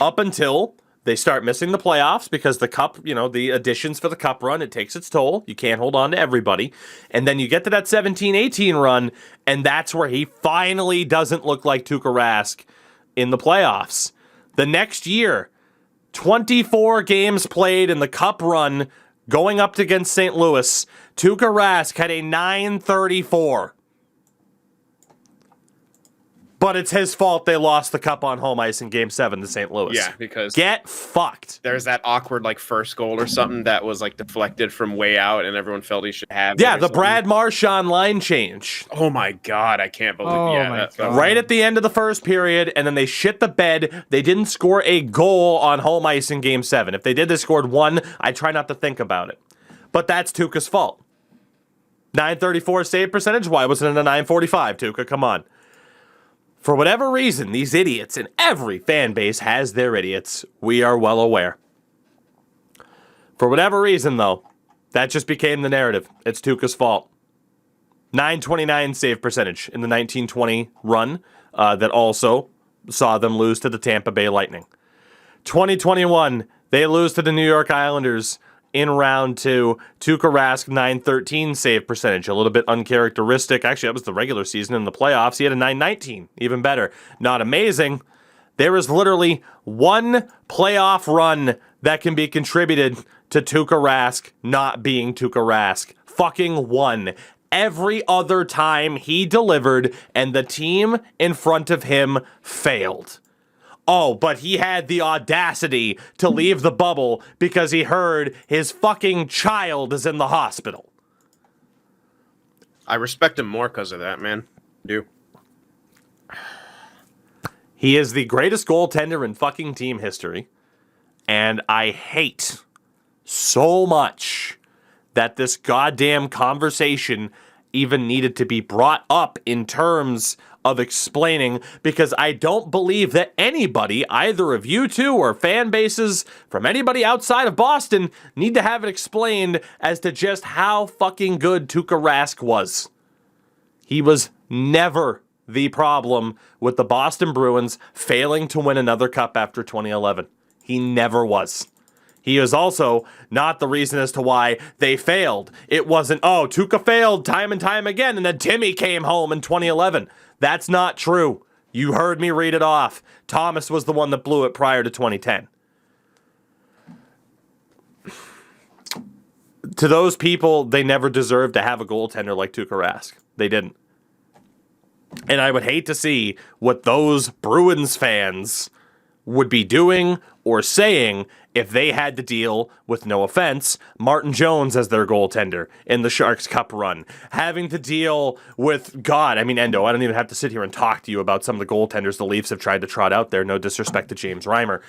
up until they start missing the playoffs because the cup, the additions for the cup run, it takes its toll. You can't hold on to everybody. And then you get to that 17-18 run, and that's where he finally doesn't look like Tuukka Rask in the playoffs. The next year, 24 games played in the cup run going up against St. Louis. Tuukka Rask had a .934. But it's his fault they lost the cup on home ice in Game 7 to St. Louis. Yeah, because Get fucked. there's that awkward like first goal or something that was like deflected from way out, and everyone felt he should have. Yeah, it or the something. Brad Marchand line change. Oh my god, I can't believe. Oh yeah, my that God. was- Right at the end of the first period, and then they shit the bed. They didn't score a goal on home ice in Game 7. If they did, they scored one. I try not to think about it. But that's Tuukka's fault. 934 save percentage? Why wasn't it a 945, Tuukka? Come on. For whatever reason, these idiots, and every fan base has their idiots, we are well aware. For whatever reason, though, that just became the narrative. It's Tuukka's fault. 929 save percentage in the 1920 run that also saw them lose to the Tampa Bay Lightning. 2021, they lose to the New York Islanders in round 2. Tuukka Rask, 913 save percentage, a little bit uncharacteristic. Actually, that was the regular season. In the playoffs, he had a 919, even better. Not amazing. There is literally one playoff run that can be contributed to Tuukka Rask not being Tuukka Rask. Fucking one. Every other time he delivered and the team in front of him failed. Oh, but he had the audacity to leave the bubble because he heard his fucking child is in the hospital. I respect him more because of that, man. I do. He is the greatest goaltender in fucking team history. And I hate so much that this goddamn conversation even needed to be brought up in terms of explaining, because I don't believe that anybody, either of you two or fan bases from anybody outside of Boston, need to have it explained as to just how fucking good Tuukka Rask was. He was never the problem with the Boston Bruins failing to win another cup after 2011. He never was. He is also not the reason as to why they failed. It wasn't, oh, Tuukka failed time and time again, and then Timmy came home in 2011. That's not true. You heard me read it off. Thomas was the one that blew it prior to 2010. To those people, they never deserved to have a goaltender like Tuukka Rask. They didn't. And I would hate to see what those Bruins fans would be doing or saying if they had to deal with, no offense, Martin Jones as their goaltender in the Sharks Cup run. Having to deal with, God, I mean, Endo, I don't even have to sit here and talk to you about some of the goaltenders the Leafs have tried to trot out there. No disrespect to James Reimer.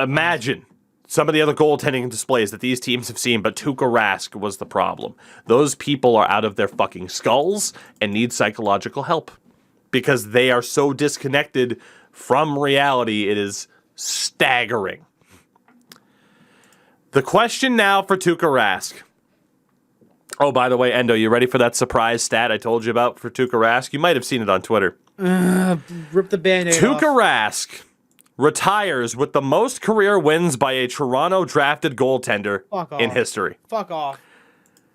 Imagine some of the other goaltending displays that these teams have seen, but Tuukka Rask was the problem. Those people are out of their fucking skulls and need psychological help because they are so disconnected from reality. It is staggering. The question now for Tuukka Rask. Oh, by the way, Endo, you ready for that surprise stat I told you about for Tuukka Rask? You might have seen it on Twitter. Rip the Band-Aid Tuukka off. Rask retires with the most career wins by a Toronto drafted goaltender Fuck in off. history. Fuck off.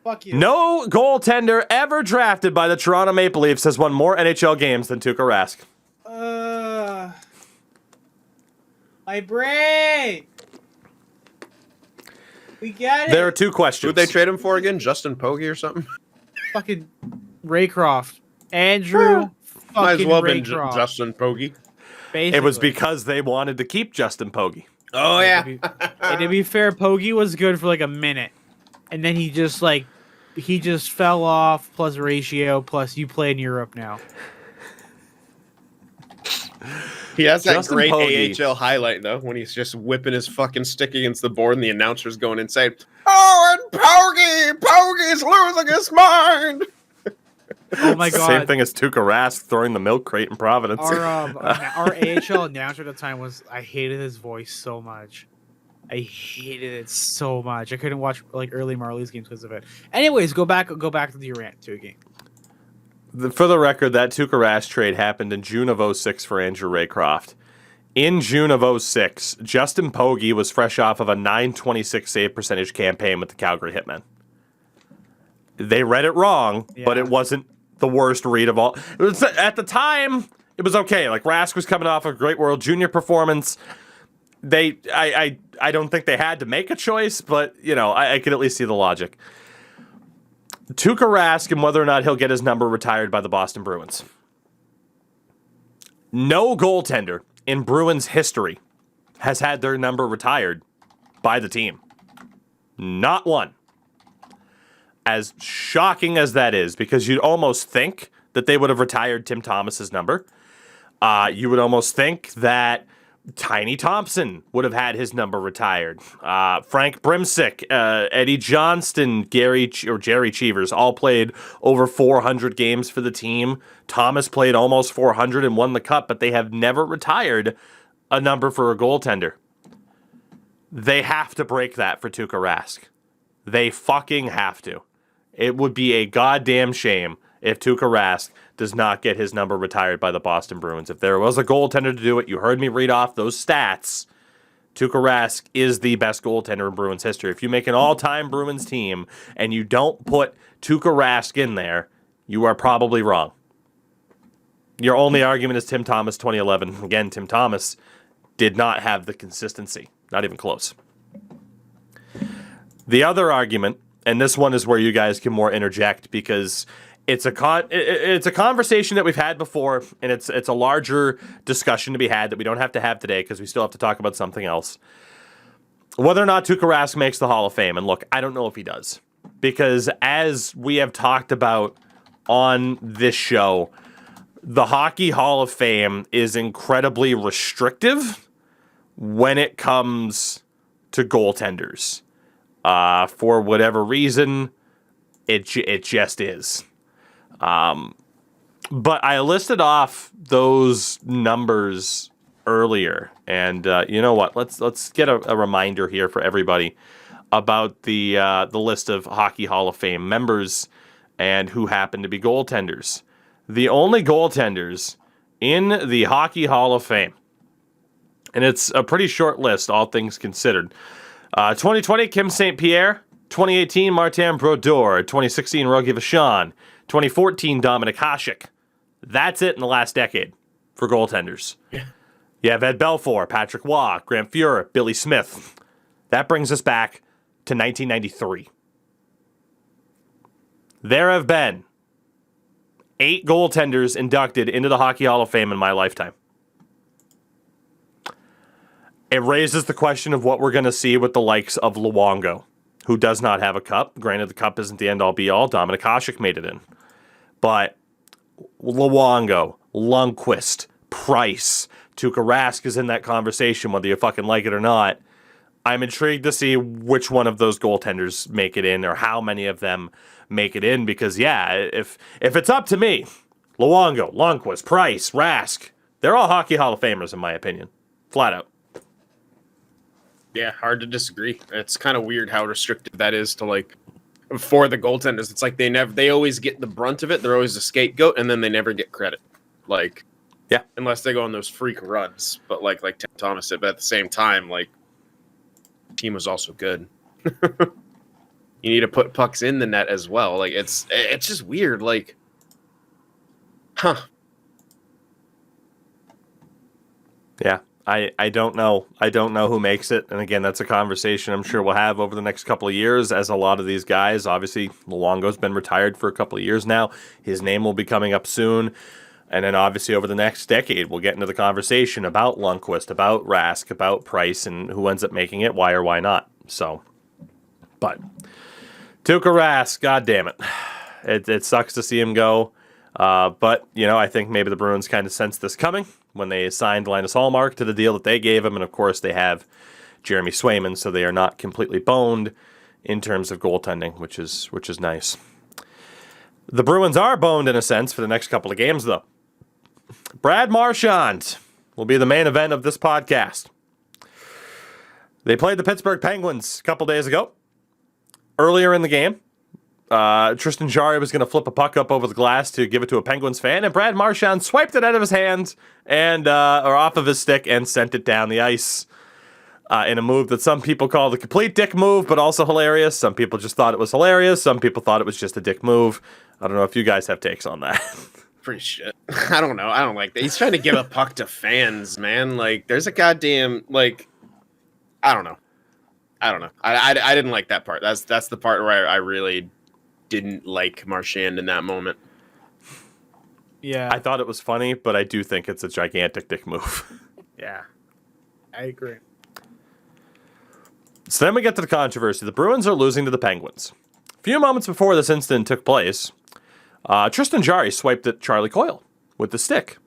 Fuck you. No goaltender ever drafted by the Toronto Maple Leafs has won more NHL games than Tuukka Rask. My brain. We got it. There are two questions. Who'd they trade him for again? Justin Pogge or something? Fucking Raycroft. Andrew. Might as fucking well have been Raycroft. Justin Pogge. Basically. It was because they wanted to keep Justin Pogge. Oh And to be fair, Pogge was good for like a minute, and then he just fell off. Plus ratio. Plus you play in Europe now. He has that Justin great Pogge. AHL highlight though, when he's just whipping his fucking stick against the board, and the announcer's going insane. Oh, and Pogge's losing his mind. Oh my god. Same thing as Tuukka Rask throwing the milk crate in Providence. Our AHL announcer at the time I hated his voice so much. I hated it so much. I couldn't watch like early Marlies games because of it. Anyways, go back to the rant to a game. For the record, that Tuukka Rask trade happened in June of 06 for Andrew Raycroft. In June of 06, Justin Pogge was fresh off of a 926 save percentage campaign with the Calgary Hitmen. They read it wrong, but it wasn't the worst read of all. It was, at the time, it was okay. Like, Rask was coming off a great World Junior performance. I don't think they had to make a choice, but, you know, I could at least see the logic. Tuukka Rask and whether or not he'll get his number retired by the Boston Bruins. No goaltender in Bruins history has had their number retired by the team. Not one. As shocking as that is, because you'd almost think that they would have retired Tim Thomas's number. You would almost think that Tiny Thompson would have had his number retired. Frank Brimsick, Eddie Johnston, Jerry Cheevers all played over 400 games for the team. Thomas played almost 400 and won the cup, but they have never retired a number for a goaltender. They have to break that for Tuukka Rask. They fucking have to. It would be a goddamn shame if Tuukka Rask does not get his number retired by the Boston Bruins. If there was a goaltender to do it, you heard me read off those stats. Tuukka Rask is the best goaltender in Bruins history. If you make an all-time Bruins team and you don't put Tuukka Rask in there, you are probably wrong. Your only argument is Tim Thomas 2011. Again, Tim Thomas did not have the consistency. Not even close. The other argument, and this one is where you guys can more interject because it's a conversation that we've had before, and it's a larger discussion to be had that we don't have to have today because we still have to talk about something else. Whether or not Tuukka Rask makes the Hall of Fame, and look, I don't know if he does, because as we have talked about on this show, the Hockey Hall of Fame is incredibly restrictive when it comes to goaltenders. For whatever reason, it just is. But I listed off those numbers earlier, and you know what? Let's get a reminder here for everybody about the list of Hockey Hall of Fame members and who happen to be goaltenders. The only goaltenders in the Hockey Hall of Fame, and it's a pretty short list, all things considered. 2020, Kim St. Pierre. 2018, Martin Brodeur. 2016, Rogie Vachon. 2014, Dominic Hasek. That's it in the last decade for goaltenders. Yeah. You have Ed Belfour, Patrick Waugh, Grant Fuhrer, Billy Smith. That brings us back to 1993. There have been 8 goaltenders inducted into the Hockey Hall of Fame in my lifetime. It raises the question of what we're going to see with the likes of Luongo, who does not have a cup. Granted, the cup isn't the end-all be-all. Dominic Hasek made it in. But Luongo, Lundqvist, Price, Tuukka Rask is in that conversation, whether you fucking like it or not. I'm intrigued to see which one of those goaltenders make it in or how many of them make it in because, yeah, if it's up to me, Luongo, Lundqvist, Price, Rask, they're all Hockey Hall of Famers in my opinion. Flat out. Yeah, hard to disagree. It's kind of weird how restrictive that is to like for the goaltenders. It's like they always get the brunt of it. They're always a scapegoat, and then they never get credit. Like, yeah, unless they go on those freak runs. But like Tim Thomas said, but at the same time, like, the team was also good. You need to put pucks in the net as well. Like it's just weird. Like, huh? Yeah. I don't know. I don't know who makes it. And again, that's a conversation I'm sure we'll have over the next couple of years as a lot of these guys. Obviously, Luongo's been retired for a couple of years now. His name will be coming up soon. And then obviously over the next decade, we'll get into the conversation about Lundqvist, about Rask, about Price, and who ends up making it, why or why not. So, but Tuukka Rask, God damn it. It sucks to see him go. But, you know, I think maybe the Bruins kind of sensed this coming when they signed Linus Hallmark to the deal that they gave him. And, of course, they have Jeremy Swayman, so they are not completely boned in terms of goaltending, which is nice. The Bruins are boned, in a sense, for the next couple of games, though. Brad Marchand will be the main event of this podcast. They played the Pittsburgh Penguins a couple days ago. Earlier in the game, Tristan Jarry was going to flip a puck up over the glass to give it to a Penguins fan, and Brad Marchand swiped it out of his hand and or off of his stick and sent it down the ice in a move that some people call the complete dick move, but also hilarious. Some people just thought it was hilarious. Some people thought it was just a dick move. I don't know if you guys have takes on that. Pretty shit. I don't know. I don't like that. He's trying to give a puck to fans, man. Like, there's a goddamn, like, I don't know. I didn't like that part. That's the part where I really didn't like Marchand in that moment. Yeah, I thought it was funny, but I do think it's a gigantic dick move. Yeah. I agree. So then we get to the controversy. The Bruins are losing to the Penguins. A few moments before this incident took place, Tristan Jarry swiped at Charlie Coyle with the stick.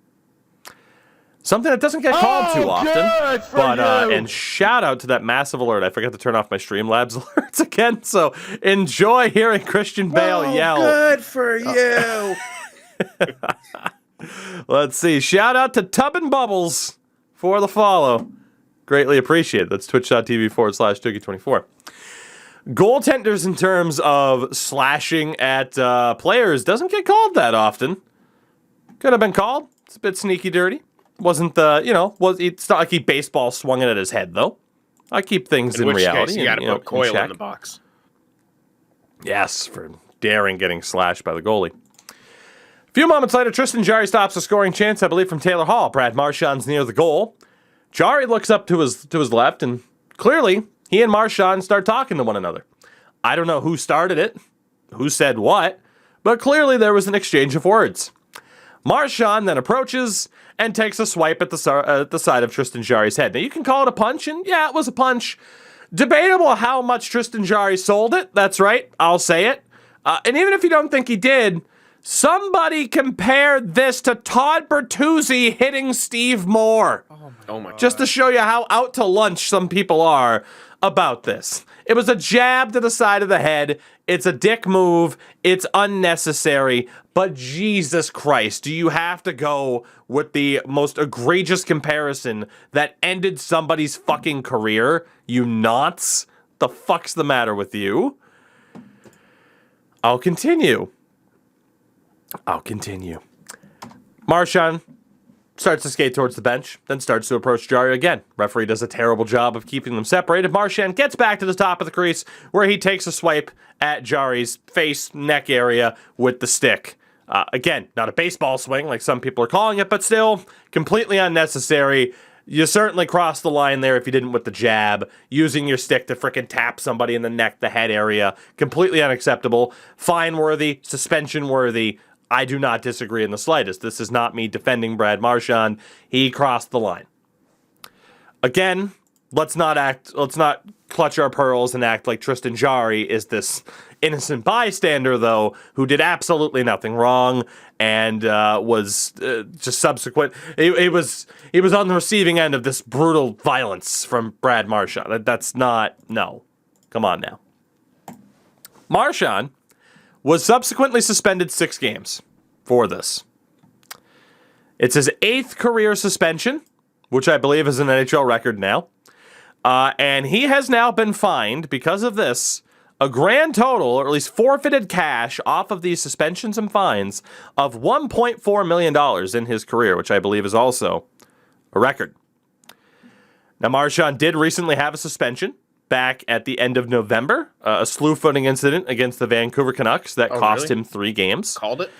Something that doesn't get called too often. But and shout out to that massive alert. I forgot to turn off my Streamlabs alerts again. So enjoy hearing Christian Bale yell. Good for you. Let's see. Shout out to Tub and Bubbles for the follow. Greatly appreciated. That's twitch.tv/Tougie24. Goaltenders in terms of slashing at players doesn't get called that often. Could have been called. It's a bit sneaky dirty. Wasn't it's not like he baseball swung it at his head, though. I keep things in reality. Case, you got to put Coyle in the box. Yes, for daring getting slashed by the goalie. A few moments later, Tristan Jarry stops a scoring chance, I believe, from Taylor Hall. Brad Marchand's near the goal. Jarry looks up to his left, and clearly, he and Marchand start talking to one another. I don't know who started it, who said what, but clearly there was an exchange of words. Marchand then approaches and takes a swipe at the side of Tristan Jarry's head. Now, you can call it a punch, and yeah, it was a punch. Debatable how much Tristan Jarry sold it. That's right, I'll say it. And even if you don't think he did, somebody compared this to Todd Bertuzzi hitting Steve Moore. Oh my God. Just to show you how out to lunch some people are about this. It was a jab to the side of the head. It's a dick move. It's unnecessary. But Jesus Christ, do you have to go with the most egregious comparison that ended somebody's fucking career? You nuts? The fuck's the matter with you? I'll continue. Marchand starts to skate towards the bench, then starts to approach Jarry again. Referee does a terrible job of keeping them separated. Marchand gets back to the top of the crease, where he takes a swipe at Jarry's face, neck area with the stick. Again, not a baseball swing like some people are calling it, but still completely unnecessary. You certainly crossed the line there if you didn't with the jab. Using your stick to frickin' tap somebody in the neck, the head area. Completely unacceptable. Fine-worthy, suspension-worthy. I do not disagree in the slightest. This is not me defending Brad Marchand. He crossed the line. Again, let's not clutch our pearls and act like Tristan Jarry is this innocent bystander, though, who did absolutely nothing wrong and was just subsequent. He was on the receiving end of this brutal violence from Brad Marchand. That's not, no. Come on now. Marchand was subsequently suspended 6 games for this. It's his 8th career suspension, which I believe is an NHL record now. And he has now been fined, because of this, a grand total, or at least forfeited cash off of these suspensions and fines, of $1.4 million in his career, which I believe is also a record. Now, Marchand did recently have a suspension back at the end of November, a slew-footing incident against the Vancouver Canucks that cost him 3 games. Called it?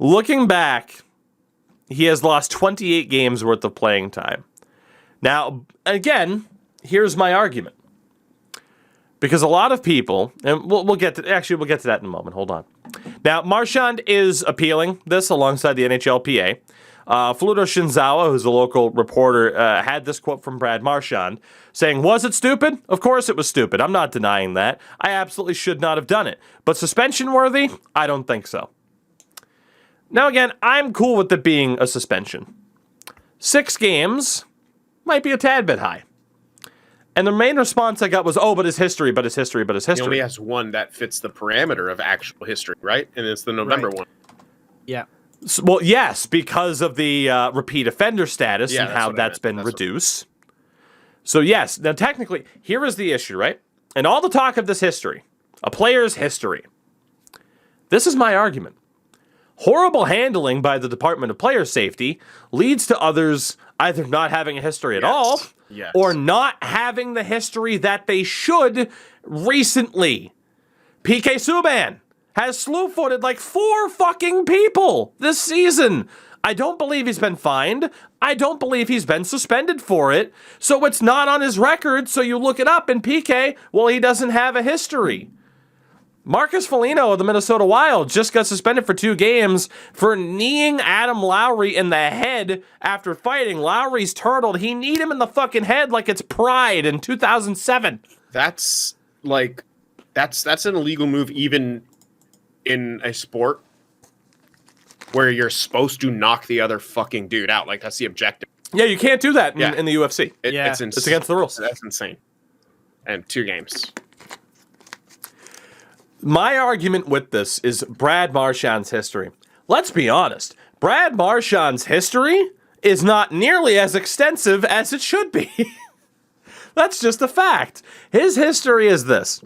Looking back, he has lost 28 games worth of playing time. Now, again, here's my argument. Because a lot of people, and we'll get to that in a moment. Hold on. Now, Marchand is appealing this alongside the NHLPA. Fluto Shinzawa, who's a local reporter, had this quote from Brad Marchand saying, "Was it stupid? Of course it was stupid. I'm not denying that. I absolutely should not have done it. But suspension worthy? I don't think so." Now, again, I'm cool with it being a suspension. 6 games might be a tad bit high. And the main response I got was, but his history. He only has one that fits the parameter of actual history, right? And it's the November one. Yeah. So, well, yes, because of the repeat offender status and how that's been reduced. So, yes. Now, technically, here is the issue, right? And all the talk of this history, a player's history. This is my argument. Horrible handling by the Department of Player Safety leads to others either not having a history at all or not having the history that they should recently. PK Subban has slew-footed like 4 fucking people this season. I don't believe he's been fined. I don't believe he's been suspended for it. So it's not on his record, so you look it up, and PK, well, he doesn't have a history. Marcus Foligno of the Minnesota Wild just got suspended for 2 games for kneeing Adam Lowry in the head after fighting. Lowry's turtled. He kneed him in the fucking head like it's Pride in 2007. That's an illegal move even in a sport where you're supposed to knock the other fucking dude out. Like, that's the objective. Yeah, you can't do that in the UFC. It's against the rules. That's insane. And 2 games. My argument with this is Brad Marchand's history. Let's be honest. Brad Marchand's history is not nearly as extensive as it should be. That's just a fact. His history is this.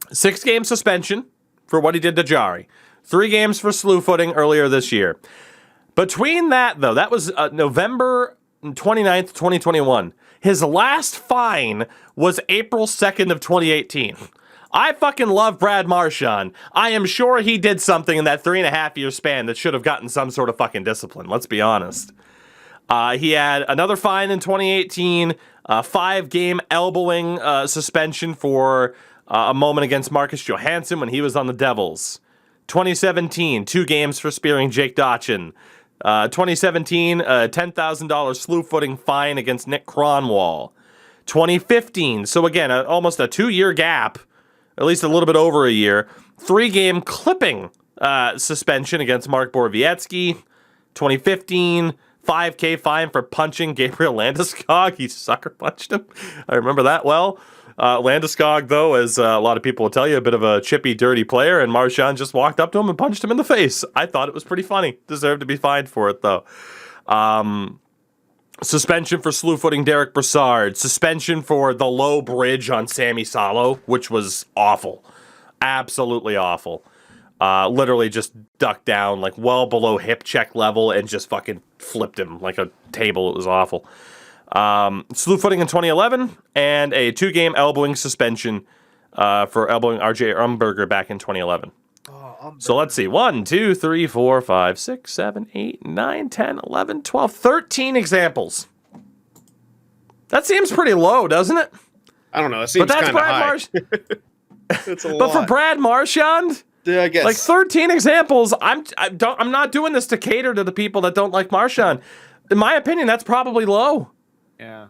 6-game suspension for what he did to Jari. 3 games for slew footing earlier this year. Between that, though, that was November 29th, 2021. His last fine was April 2nd of 2018. I fucking love Brad Marchand. I am sure he did something in that 3.5-year span that should have gotten some sort of fucking discipline. Let's be honest. He had another fine in 2018, 5-game elbowing suspension for a moment against Marcus Johansson when he was on the Devils. 2017, 2 games for spearing Jake Dotchin. 2017, a $10,000 slew footing fine against Nick Cronwall. 2015, so again, almost a 2-year gap, at least a little bit over a year. 3-game clipping suspension against Mark Borowiecki. 2015, $5,000 fine for punching Gabriel Landeskog. He sucker punched him. I remember that well. Landeskog, though, as a lot of people will tell you, a bit of a chippy, dirty player, and Marchand just walked up to him and punched him in the face. I thought it was pretty funny. Deserved to be fined for it, though. Suspension for slew footing Derek Brassard. Suspension for the low bridge on Sammy Salo, which was awful. Absolutely awful. Literally just ducked down like well below hip check level and just fucking flipped him like a table. It was awful. Slew footing in 2011 and a 2-game elbowing suspension for elbowing RJ Umberger back in 2011. So let's see. 1, 2, 3, 4, 5, 6, 7, 8, 9, 10, 11, 12, 13 examples. That seems pretty low, doesn't it? I don't know. It seems kind of high. That's a lot. But for Brad Marchand, yeah, I guess like 13 examples. I'm not doing this to cater to the people that don't like Marchand. In my opinion, that's probably low. Yeah.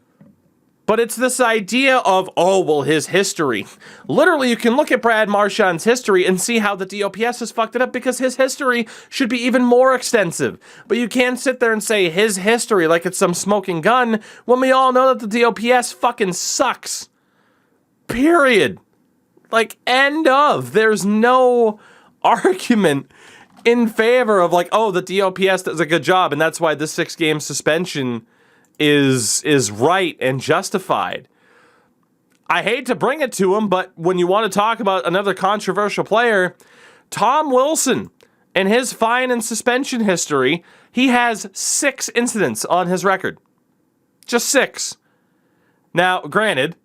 But it's this idea of, oh, well, his history. Literally, you can look at Brad Marchand's history and see how the DOPS has fucked it up because his history should be even more extensive. But you can't sit there and say his history like it's some smoking gun when we all know that the DOPS fucking sucks. Period. Like, end of. There's no argument in favor of like, oh, the DOPS does a good job and that's why this 6-game suspension is right and justified. I hate to bring it to him, but when you want to talk about another controversial player, Tom Wilson and his fine and suspension history, he has 6 incidents on his record. Just 6. Now, granted,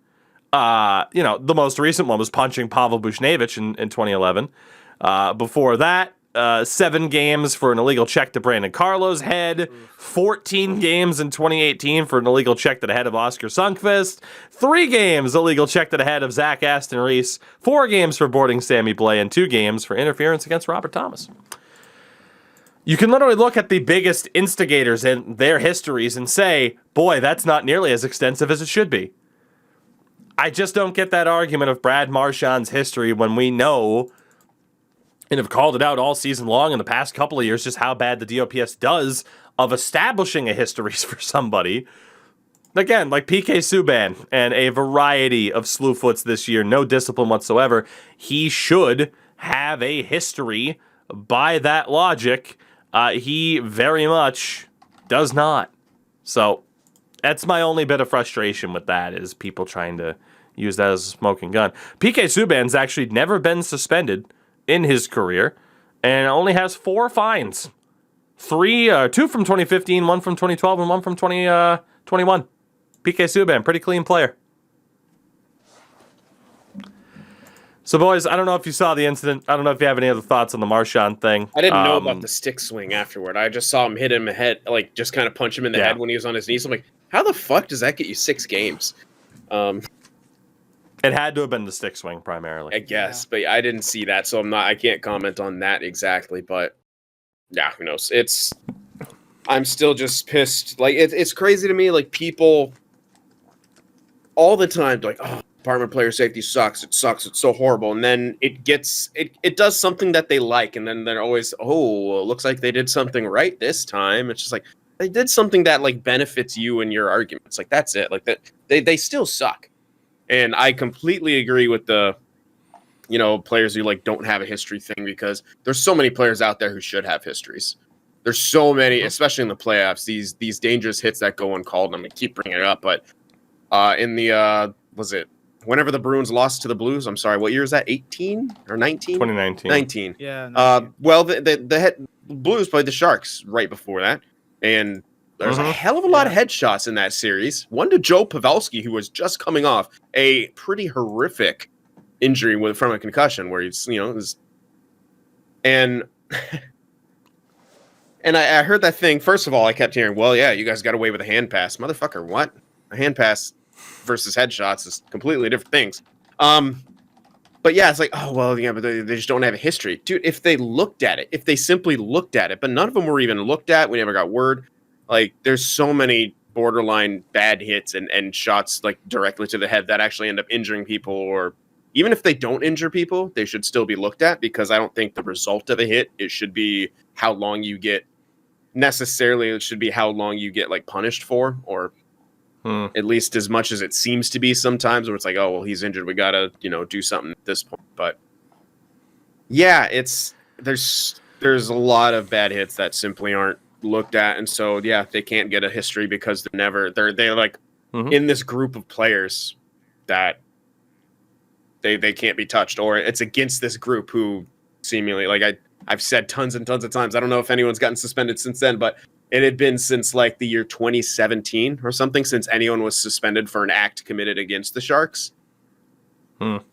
the most recent one was punching Pavel Buchnevich in 2011. Before that, 7 games for an illegal check to Brandon Carlo's head, 14 games in 2018 for an illegal check to the head of Oscar Sundqvist, 3 games illegal check to the head of Zach Aston Reese, 4 games for boarding Sammy Blais, and 2 games for interference against Robert Thomas. You can literally look at the biggest instigators and their histories and say, boy, that's not nearly as extensive as it should be. I just don't get that argument of Brad Marchand's history when we know and have called it out all season long in the past couple of years just how bad the DOPS does of establishing a history for somebody. Again, like PK Subban and a variety of slew foots this year, no discipline whatsoever. He should have a history by that logic. He very much does not. So that's my only bit of frustration with that is people trying to use that as a smoking gun. PK Subban's actually never been suspended in his career, and only has 4 fines. 2 from 2015, 1 from 2012, and 1 from 2021. PK Subban, pretty clean player. So, boys, I don't know if you saw the incident. I don't know if you have any other thoughts on the Marchand thing. I didn't know about the stick swing afterward. I just saw him hit him in the head, like just kind of punch him in the head when he was on his knees. I'm like, how the fuck does that get you 6 games? It had to have been the stick swing primarily. I guess, but I didn't see that, so I can't comment on that exactly. But yeah, who knows? I'm still just pissed. Like it's crazy to me. Like people all the time, like, oh, department player safety sucks. It sucks. It's so horrible. And then it does something that they like, and then they're always, oh, it looks like they did something right this time. It's just like they did something that like benefits you and your arguments. Like that's it. Like that they still suck. And I completely agree with the, players who like don't have a history thing, because there's so many players out there who should have histories. There's so many, especially in the playoffs, these dangerous hits that go uncalled. I'm gonna keep bringing it up, but in the whenever the Bruins lost to the Blues, I'm sorry, what year is that? 18 or 19? 2019. 19. Yeah. 19. Well, the Blues played the Sharks right before that, and there's a hell of a lot of headshots in that series. One to Joe Pavelski, who was just coming off a pretty horrific injury from a concussion, where he's, and I heard that thing. First of all, I kept hearing, well, yeah, you guys got away with a hand pass. Motherfucker, what? A hand pass versus headshots is completely different things. But yeah, it's like, oh, well, yeah, but they just don't have a history. Dude, if they looked at it, if they simply looked at it, but none of them were even looked at, we never got word. Like, there's so many borderline bad hits and shots, like, directly to the head that actually end up injuring people, or even if they don't injure people, they should still be looked at, because I don't think the result of a hit, it should be how long you get, necessarily, it should be how long you get, like, punished for, or at least as much as it seems to be sometimes, where it's like, oh, well, he's injured, we gotta, do something at this point. But yeah, there's a lot of bad hits that simply aren't looked at, and so yeah, they can't get a history because they're like in this group of players that they can't be touched, or it's against this group who seemingly, like I've said tons and tons of times, I don't know if anyone's gotten suspended since then, but it had been since like the year 2017 or something since anyone was suspended for an act committed against the Sharks.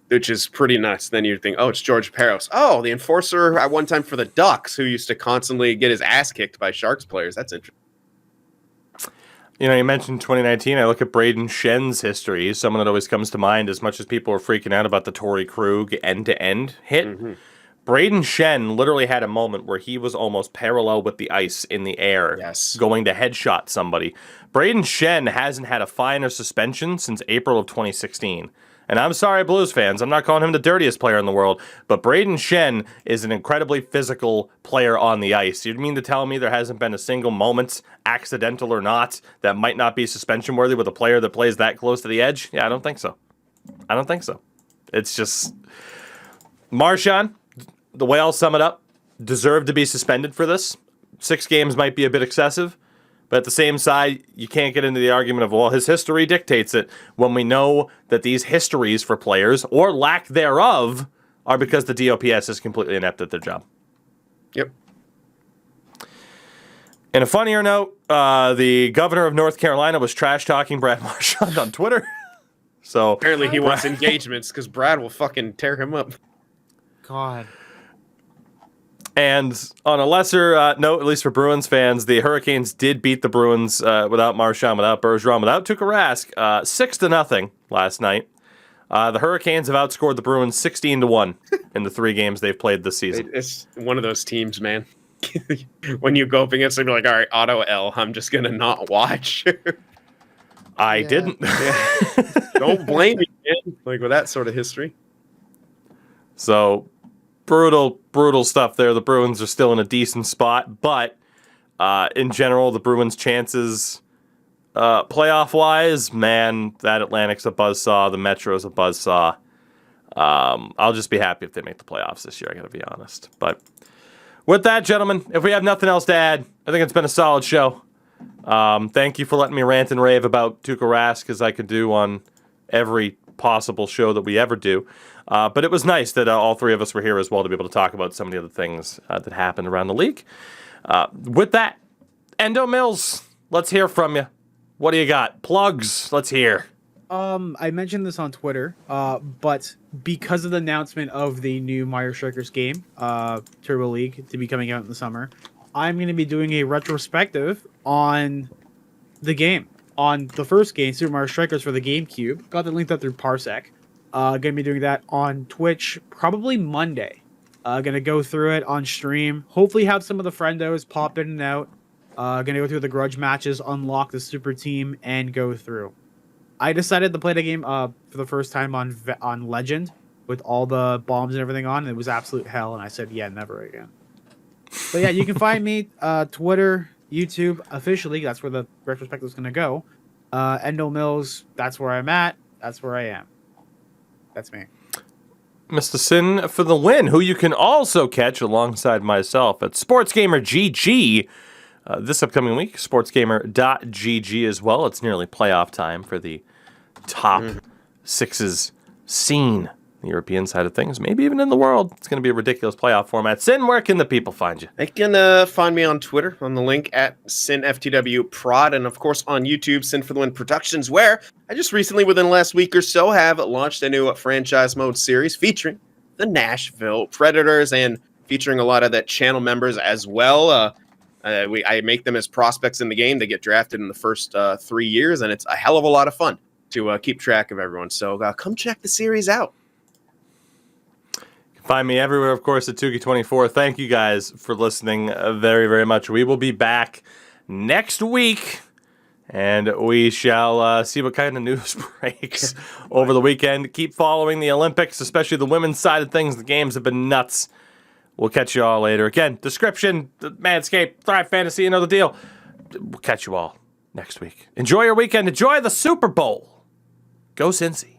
Which is pretty nuts. Then you'd think, oh, it's George Peros. Oh, the enforcer at one time for the Ducks, who used to constantly get his ass kicked by Sharks players. That's interesting. You mentioned 2019. I look at Braden Schen's history. He's someone that always comes to mind, as much as people are freaking out about the Torrey Krug end-to-end hit. Braden Schenn literally had a moment where he was almost parallel with the ice in the air, going to headshot somebody. Braden Schenn hasn't had a fine or suspension since April of 2016. And I'm sorry, Blues fans, I'm not calling him the dirtiest player in the world, but Braden Schenn is an incredibly physical player on the ice. You mean to tell me there hasn't been a single moment, accidental or not, that might not be suspension-worthy with a player that plays that close to the edge? Yeah, I don't think so. It's just... Marchand, the way I'll sum it up, deserved to be suspended for this. 6 games might be a bit excessive, but at the same side, you can't get into the argument of, well, his history dictates it, when we know that these histories for players, or lack thereof, are because the DOPS is completely inept at their job. Yep. In a funnier note, the governor of North Carolina was trash-talking Brad Marchand on Twitter. So apparently he wants engagements, because Brad will fucking tear him up. God. And on a lesser note, at least for Bruins fans, the Hurricanes did beat the Bruins without Marchand, without Bergeron, without Tuukka Rask, 6-0 last night. The Hurricanes have outscored the Bruins 16-1 in the 3 games they've played this season. It's one of those teams, man. When you go up against them, you're like, all right, auto L, I'm just going to not watch. I didn't. Don't blame me, man. Like, with that sort of history. So... Brutal stuff there. The Bruins are still in a decent spot, but in general, the Bruins' chances, playoff-wise, man, that Atlantic's a buzzsaw. The Metro's a buzzsaw. I'll just be happy if they make the playoffs this year, I gotta be honest. But with that, gentlemen, if we have nothing else to add, I think it's been a solid show. Thank you for letting me rant and rave about Tuukka Rask, as I could do on every possible show that we ever do. But it was nice that all 3 of us were here as well to be able to talk about some of the other things that happened around the league. With that, Endo Mills, let's hear from you. What do you got? Plugs, let's hear. I mentioned this on Twitter, but because of the announcement of the new Mario Strikers game, Turbo League, to be coming out in the summer, I'm going to be doing a retrospective on the game. On the first game, Super Mario Strikers for the GameCube, got the link up through Parsec. Gonna be doing that on Twitch probably Monday. Gonna go through it on stream. Hopefully have some of the friendos pop in and out. Gonna go through the grudge matches, unlock the super team, and go through. I decided to play the game for the first time on Legend with all the bombs and everything on, and it was absolute hell. And I said, yeah, never again. But yeah, you can find me Twitter, YouTube officially. That's where the retrospective is gonna go. Endo Mills. That's where I'm at. That's where I am. That's me. Mr. Sin for the win, who you can also catch alongside myself at SportsGamerGG this upcoming week. SportsGamer.gg as well. It's nearly playoff time for the top sixes scene. The European side of things, maybe even in the world. It's going to be a ridiculous playoff format. Sin, where can the people find you? They can find me on Twitter on the link at SinFTWProd, and of course on YouTube, Sin for the Win Productions, where I just recently, within the last week or so, have launched a new franchise mode series featuring the Nashville Predators and featuring a lot of that channel members as well. I make them as prospects in the game. They get drafted in the first 3 years, and it's a hell of a lot of fun to keep track of everyone. So come check the series out. Find me everywhere, of course, at Tougie24. Thank you guys for listening very, very much. We will be back next week, and we shall see what kind of news breaks over the weekend. Keep following the Olympics, especially the women's side of things. The games have been nuts. We'll catch you all later. Again, description, Manscaped, Thrive Fantasy, you know the deal. We'll catch you all next week. Enjoy your weekend. Enjoy the Super Bowl. Go Cincy.